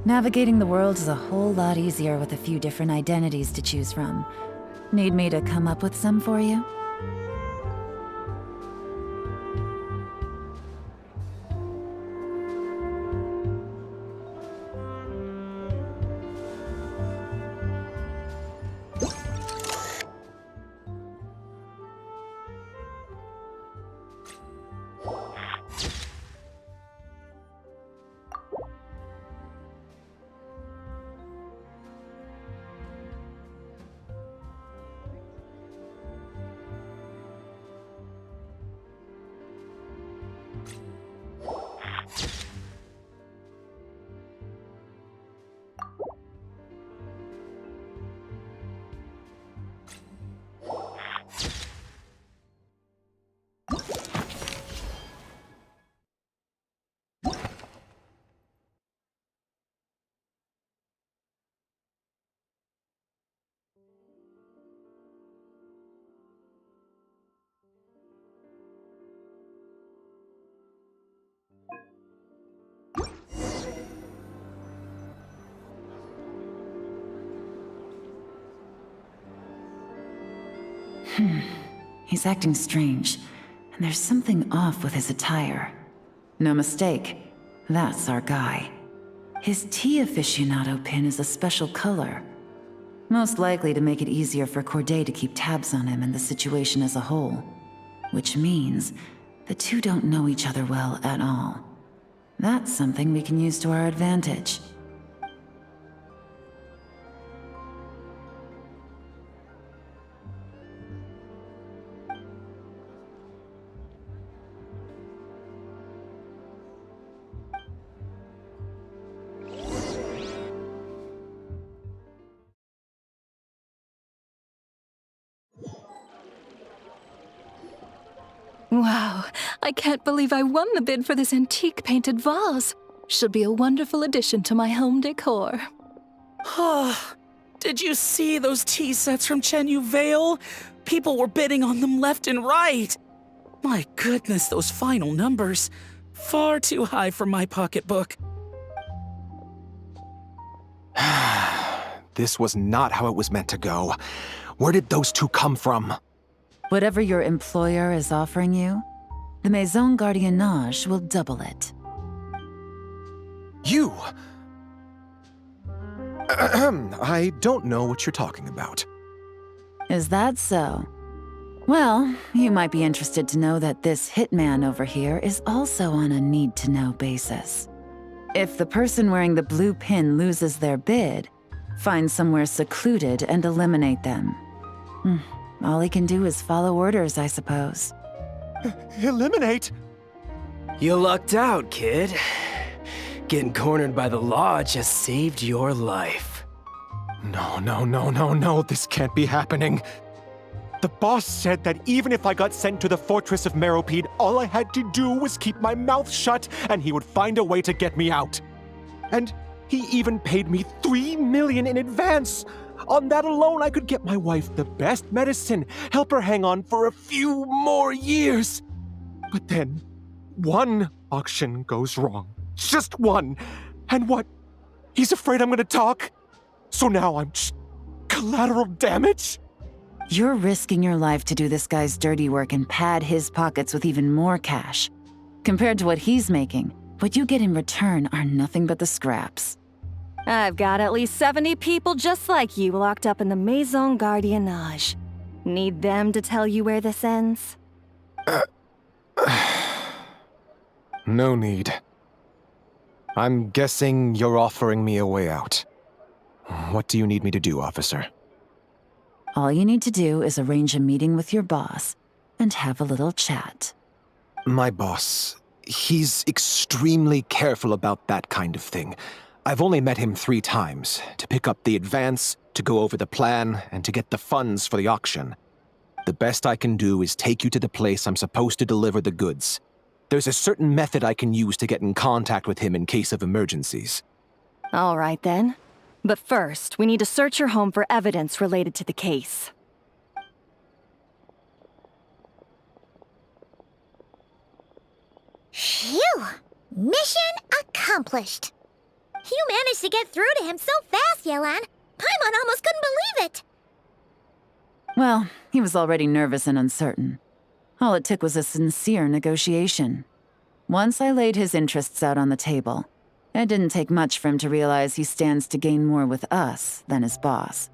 S2: Navigating the world is a whole lot easier with a few different identities to choose from. Need me to come up with some for you? He's acting strange, and there's something off with his attire. No mistake, that's our guy. His tea aficionado pin is a special color. Most likely to make it easier for Corday to keep tabs on him and the situation as a whole. Which means the two don't know each other well at all. That's something we can use to our advantage.
S3: Wow, I can't believe I won the bid for this antique painted vase. Should be a wonderful addition to my home decor.
S5: Did you see those tea sets from Chenyu Vale? People were bidding on them left and right. My goodness, those final numbers. Far too high for my pocketbook.
S8: This was not how it was meant to go. Where did those two come from?
S2: Whatever your employer is offering you, the Maison Gardiennage will double it.
S8: You! I don't know what you're talking about.
S2: Is that so? Well, you might be interested to know that this hitman over here is also on a need-to-know basis. If the person wearing the blue pin loses their bid, Find somewhere secluded and eliminate them. All he can do is follow orders, I suppose.
S9: Eliminate?
S10: You lucked out, kid. Getting cornered by the law just saved your life.
S9: No, this can't be happening. The boss said that even if I got sent to the fortress of Meropide, all I had to do was keep my mouth shut and he would find a way to get me out. And he even paid me 3 million in advance. On that alone, I could get my wife the best medicine, help her hang on for a few more years. But then, one auction goes wrong. Just one. And what? He's afraid I'm gonna talk? So now I'm just collateral damage?
S2: You're risking your life to do this guy's dirty work and pad his pockets with even more cash. Compared to what he's making, what you get in return are nothing but the scraps.
S3: I've got at least 70 people just like you locked up in the Maison Gardiennage. Need them to tell you where this ends?
S8: No need. I'm guessing you're offering me a way out. What do you need me to do, officer?
S2: All you need to do is arrange a meeting with your boss and have a little chat.
S8: My boss, he's extremely careful about that kind of thing. I've only met him 3 times, to pick up the advance, to go over the plan, and to get the funds for the auction. The best I can do is take you to the place I'm supposed to deliver the goods. There's a certain method I can use to get in contact with him in case of emergencies.
S3: All right then. But first, we need to search your home for evidence related to the case.
S1: Phew! Mission accomplished. You managed to get through to him so fast, Yelan. Paimon almost couldn't believe it.
S2: Well, he was already nervous and uncertain. All it took was a sincere negotiation. Once I laid his interests out on the table, it didn't take much for him to realize he stands to gain more with us than his boss.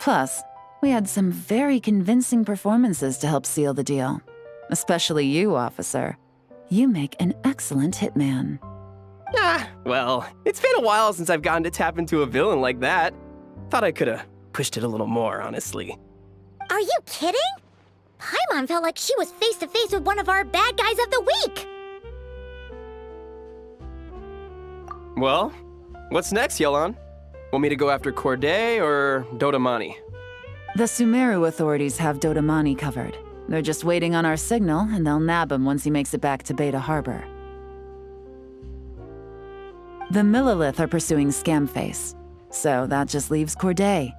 S2: Plus, we had some very convincing performances to help seal the deal. Especially you, officer. You make an excellent hitman.
S10: Well, it's been a while since I've gotten to tap into a villain like that. Thought I could've pushed it a little more, honestly.
S1: Are you kidding? Paimon felt like she was face to face with one of our bad guys of the week.
S10: Well, what's next, Yelan? Want me to go after Corday or Dodamani?
S2: The Sumeru authorities have Dodamani covered. They're just waiting on our signal, and they'll nab him once he makes it back to Beta Harbor. The Millilith are pursuing Scamface, so that just leaves Corday.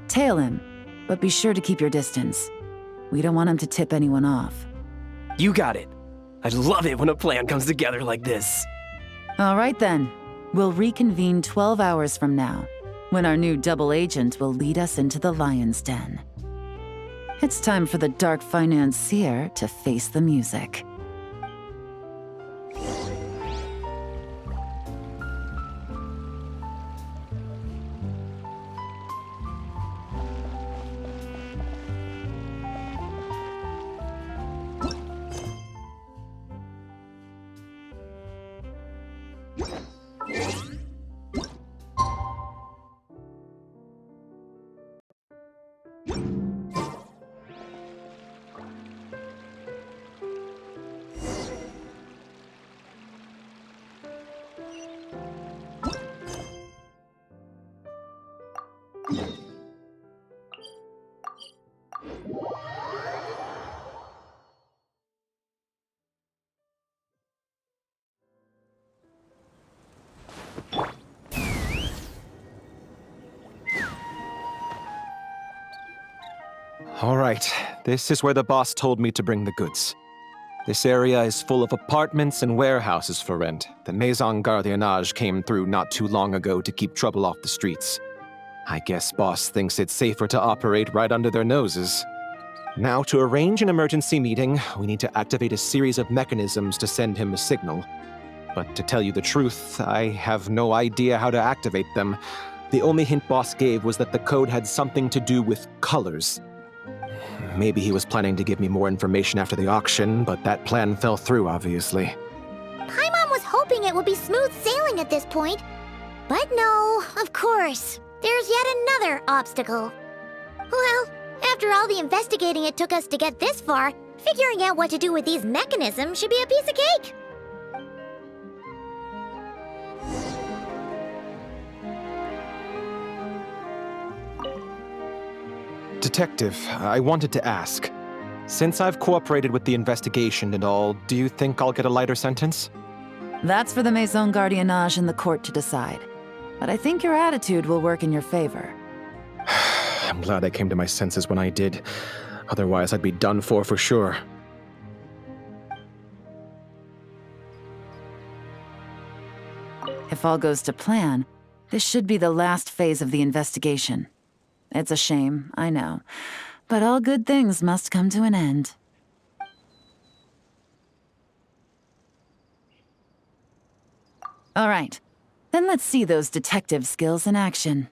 S2: Tail him, but be sure to keep your distance. We don't want him to tip anyone off.
S10: You got it. I love it when a plan comes together like this.
S2: All right then. We'll reconvene 12 hours from now, when our new double agent will lead us into the Lion's Den. It's time for the dark financier to face the music.
S8: All right, this is where the boss told me to bring the goods. This area is full of apartments and warehouses for rent. The Maison Gardiennage came through not too long ago to keep trouble off the streets. I guess boss thinks it's safer to operate right under their noses. Now, to arrange an emergency meeting, we need to activate a series of mechanisms to send him a signal. But to tell you the truth, I have no idea how to activate them. The only hint boss gave was that the code had something to do with colors. Maybe he was planning to give me more information after the auction, but that plan fell through, obviously.
S1: Paimon was hoping it would be smooth sailing at this point. But no, of course. there's yet another obstacle. Well, after all the investigating it took us to get this far, figuring out what to do with these mechanisms should be a piece of cake.
S8: Detective, I wanted to ask. Since I've cooperated with the investigation and all, do you think I'll get a lighter sentence?
S2: That's for the Maison Gardiennage and the court to decide. But I think your attitude will work in your favor.
S8: I'm glad I came to my senses when I did. Otherwise, I'd be done for sure.
S2: If all goes to plan, this should be the last phase of the investigation. It's a shame, I know. But all good things must come to an end. All right. Then let's see those detective skills in action.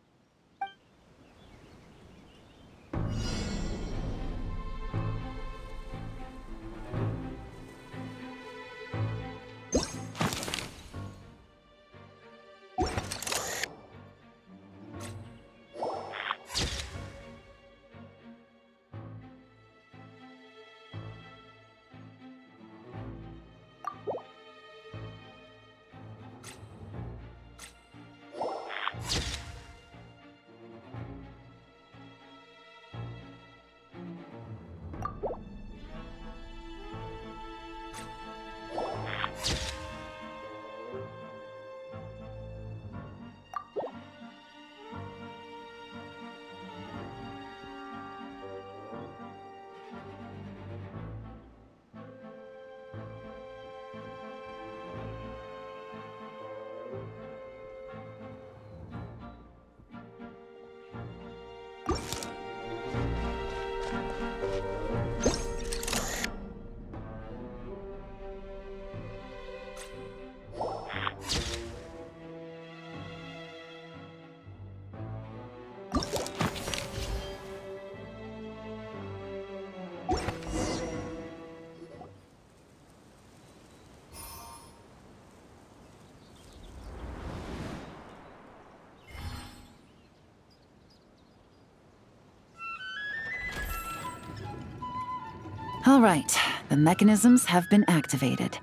S2: All right, the mechanisms have been activated.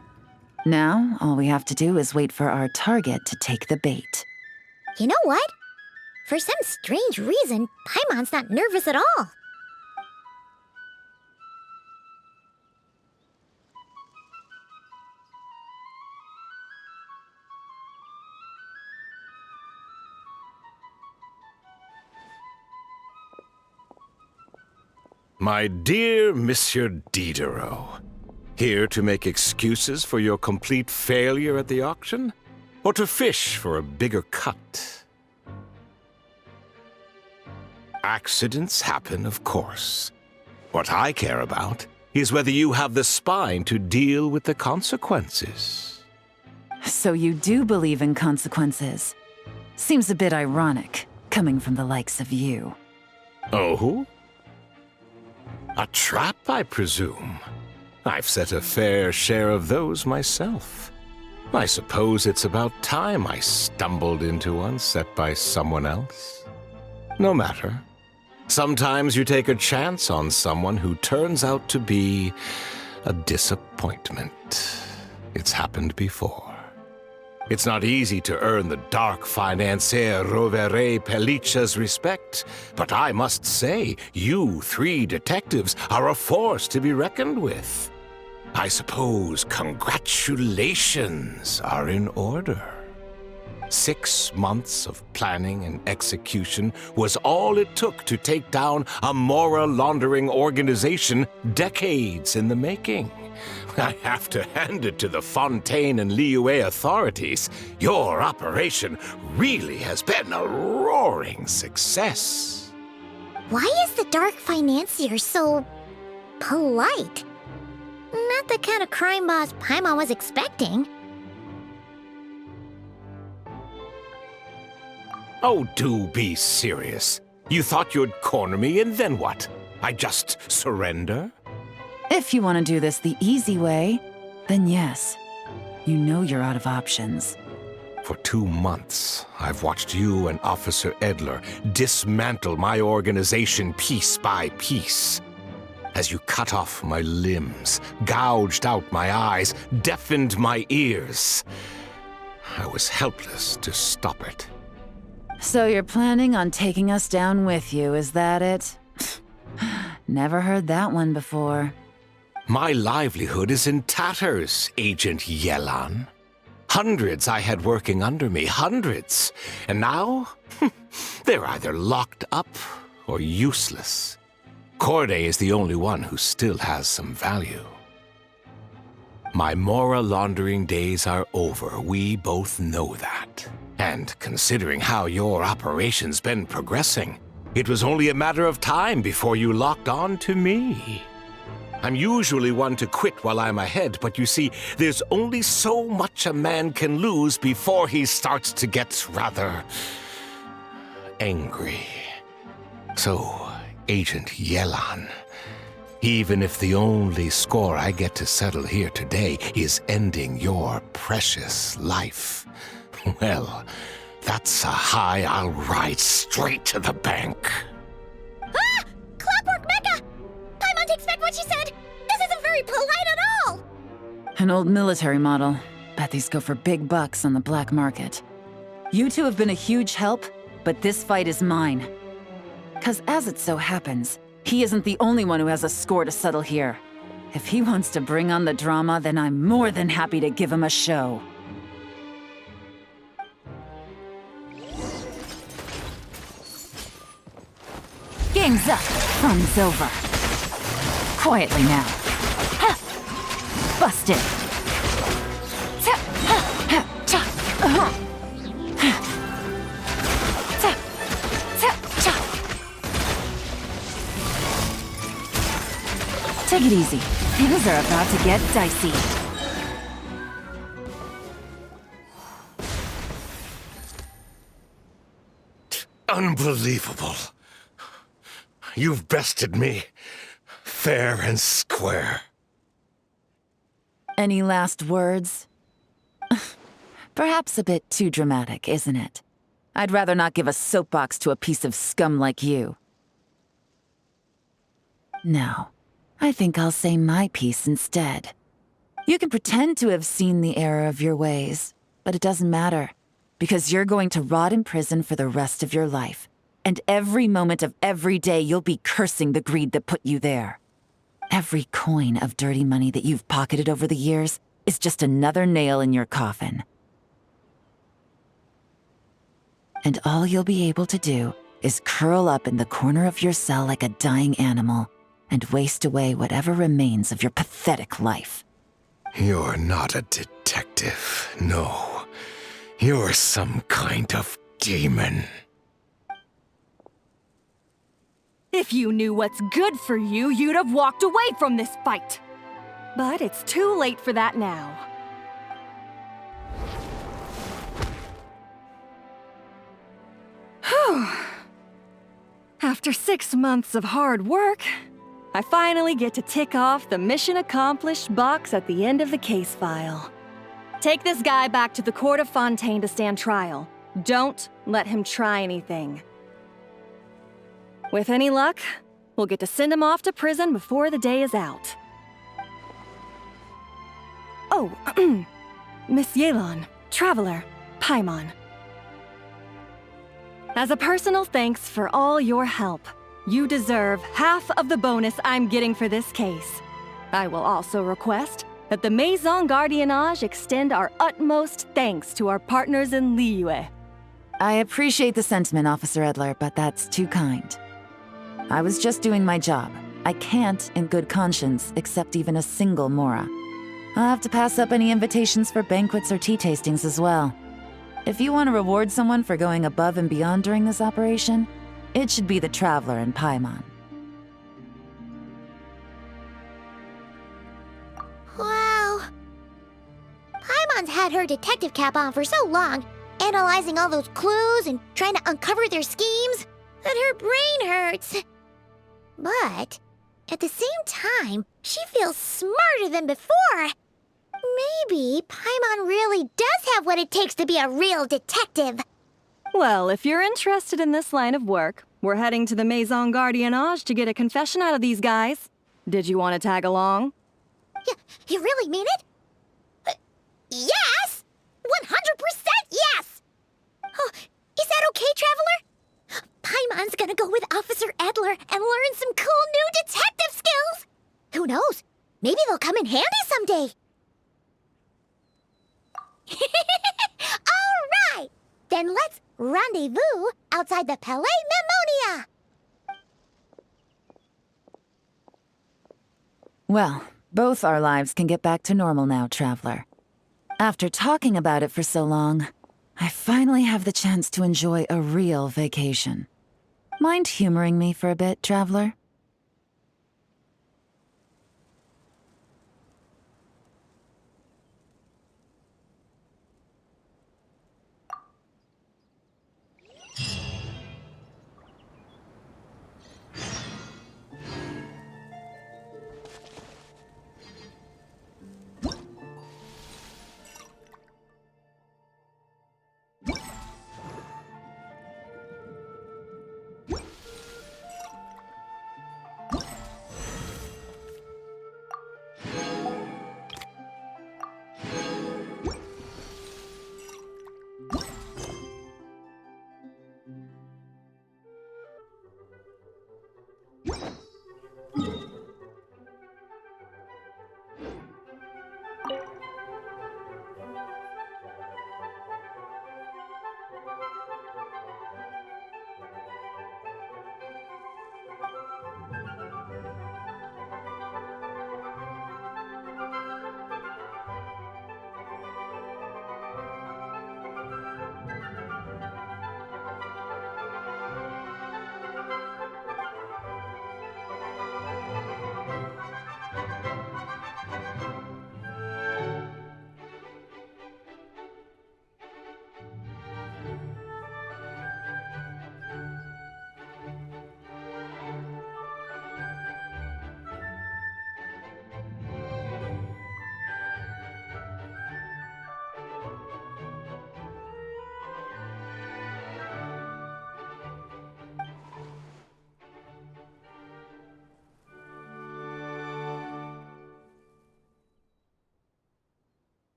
S2: Now, all we have to do is wait for our target to take the bait.
S1: You know what? For some strange reason, Paimon's not nervous at all.
S6: My dear Monsieur Diderot, here to make excuses for your complete failure at the auction? Or to fish for a bigger cut? Accidents happen, of course. What I care about is whether you have the spine to deal with the consequences.
S2: So you do believe in consequences. Seems a bit ironic, coming from the likes of you.
S6: Oh? A trap, I presume. I've set a fair share of those myself. I suppose it's about time I stumbled into one set by someone else. No matter. Sometimes you take a chance on someone who turns out to be a disappointment. It's happened before. It's not easy to earn the dark financier Rovere Pelliccia's respect, but I must say, you three detectives are a force to be reckoned with. I suppose congratulations are in order. 6 months of planning and execution was all it took to take down a Mora laundering organization decades in the making. I have to hand it to the Fontaine and Liyue authorities. Your operation really has been a roaring success.
S1: Why is the dark financier so polite? Not the kind of crime boss Paimon was expecting.
S6: Oh, do be serious. You thought you'd corner me, and then what? I just surrender?
S2: If you want to do this the easy way, then yes. You know you're out of options.
S6: For 2 months, I've watched you and Officer Edler dismantle my organization piece by piece. As you cut off my limbs, gouged out my eyes, deafened my ears. I was helpless to stop it.
S2: So you're planning on taking us down with you, is that it? Never heard that one before.
S6: My livelihood is in tatters, Agent Yelan. Hundreds I had working under me, hundreds. And now, they're either locked up or useless. Corday is the only one who still has some value. My Mora laundering days are over, we both know that. And considering how your operation's been progressing, it was only a matter of time before you locked on to me. I'm usually one to quit while I'm ahead, but you see, there's only so much a man can lose before he starts to get rather angry. So, Agent Yelan, even if the only score I get to settle here today is ending your precious life, well, that's a high I'll ride straight to the bank.
S1: Ah! Clockwork Mecha! Paimon takes back what she said! This isn't very polite at all!
S2: An old military model. Bet these go for big bucks on the black market. You two have been a huge help, but this fight is mine. 'Cause as it so happens, he isn't the only one who has a score to settle here. If he wants to bring on the drama, then I'm more than happy to give him a show. Game's up. Fun's over. Quietly now. Ha! Busted. Ta! Ha! Ha! Cha! Ha! Ta! Ta! Cha! Take it easy. Things are about to get dicey.
S6: Unbelievable. You've bested me, fair and square.
S2: Any last words? Perhaps a bit too dramatic, isn't it? I'd rather not give a soapbox to a piece of scum like you. No, I think I'll say my piece instead. You can pretend to have seen the error of your ways, but it doesn't matter, because you're going to rot in prison for the rest of your life. And every moment of every day you'll be cursing the greed that put you there. Every coin of dirty money that you've pocketed over the years is just another nail in your coffin. And all you'll be able to do is curl up in the corner of your cell like a dying animal and waste away whatever remains of your pathetic life.
S6: You're not a detective, no. You're some kind of demon.
S3: If you knew what's good for you, you'd have walked away from this fight. But it's too late for that now. Whew. After 6 months of hard work, I finally get to tick off the mission accomplished box at the end of the case file. Take this guy back to the court of Fontaine to stand trial. Don't let him try anything. With any luck, we'll get to send him off to prison before the day is out. Oh, Miss Yelan, Traveler, Paimon. As a personal thanks for all your help, you deserve half of the bonus I'm getting for this case. I will also request that the Maison Gardiennage extend our utmost thanks to our partners in Liyue.
S2: I appreciate the sentiment, Officer Edler, but that's too kind. I was just doing my job. I can't, in good conscience, accept even a single Mora. I'll have to pass up any invitations for banquets or tea tastings as well. If you want to reward someone for going above and beyond during this operation, it should be the Traveler and Paimon.
S1: Wow. Paimon's had her detective cap on for so long, analyzing all those clues and trying to uncover their schemes, that her brain hurts. But at the same time, she feels smarter than before. Maybe Paimon really does have what it takes to be a real detective.
S3: Well, if you're interested in this line of work, we're heading to the Maison Gardiennage to get a confession out of these guys. Did you want to tag along?
S1: You really mean it? Yes! 100% yes! Oh, is that okay, Traveler? Paimon's gonna go with Officer Adler and learn some cool new detective skills! Who knows? Maybe they'll come in handy someday. All right! Then let's rendezvous outside the Palais Memonia!
S2: Well, both our lives can get back to normal now, Traveler. After talking about it for so long, I finally have the chance to enjoy a real vacation. Mind humoring me for a bit, Traveler?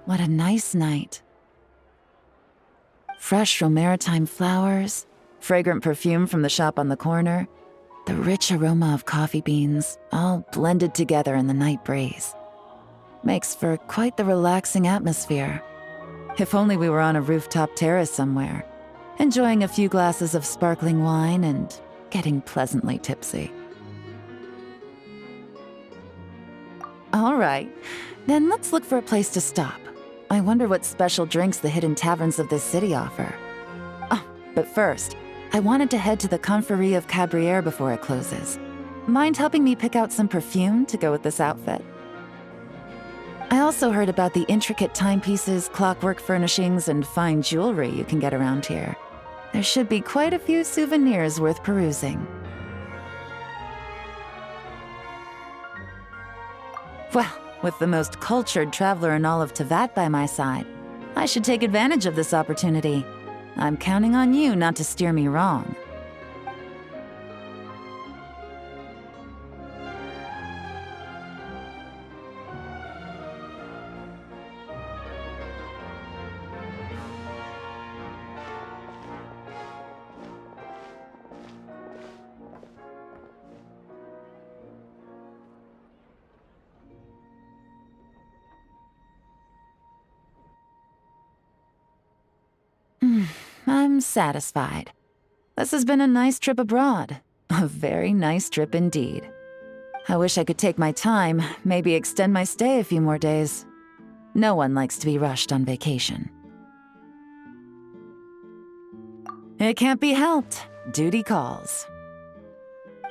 S2: what a nice night. Fresh maritime flowers, fragrant perfume from the shop on the corner, the rich aroma of coffee beans, all blended together in the night breeze. Makes for quite the relaxing atmosphere. If only we were on a rooftop terrace somewhere, enjoying a few glasses of sparkling wine and getting pleasantly tipsy. All right, then let's look for a place to stop. I wonder what special drinks the hidden taverns of this city offer. Oh, but first, I wanted to head to the Confrérie of Cabrières before it closes. Mind helping me pick out some perfume to go with this outfit? I also heard about the intricate timepieces, clockwork furnishings, and fine jewelry you can get around here. There should be quite a few souvenirs worth perusing. Well, with the most cultured traveler in all of Tevat by my side, I should take advantage of this opportunity. I'm counting on you not to steer me wrong. I'm satisfied. This has been a nice trip abroad. A very nice trip indeed. I wish I could take my time, maybe extend my stay a few more days. No one likes to be rushed on vacation. It can't be helped. Duty calls.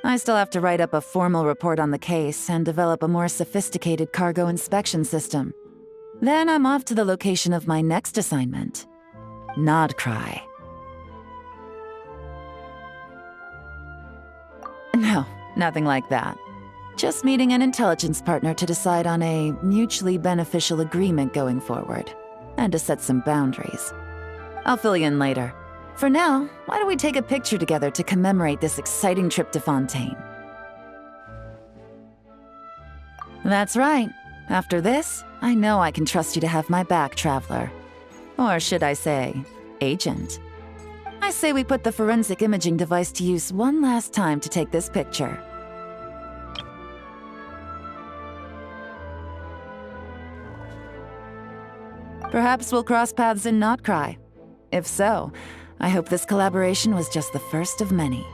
S2: I still have to write up a formal report on the case and develop a more sophisticated cargo inspection system. Then I'm off to the location of my next assignment. Nodcry. No, nothing like that. Just meeting an intelligence partner to decide on a mutually beneficial agreement going forward, and to set some boundaries. I'll fill you in later. For now, why don't we take a picture together to commemorate this exciting trip to Fontaine? That's right. After this, I know I can trust you to have my back, Traveler. Or should I say, agent. I say we put the forensic imaging device to use one last time to take this picture. Perhaps we'll cross paths in Nodcry. If so, I hope this collaboration was just the first of many.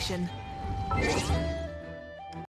S11: Action.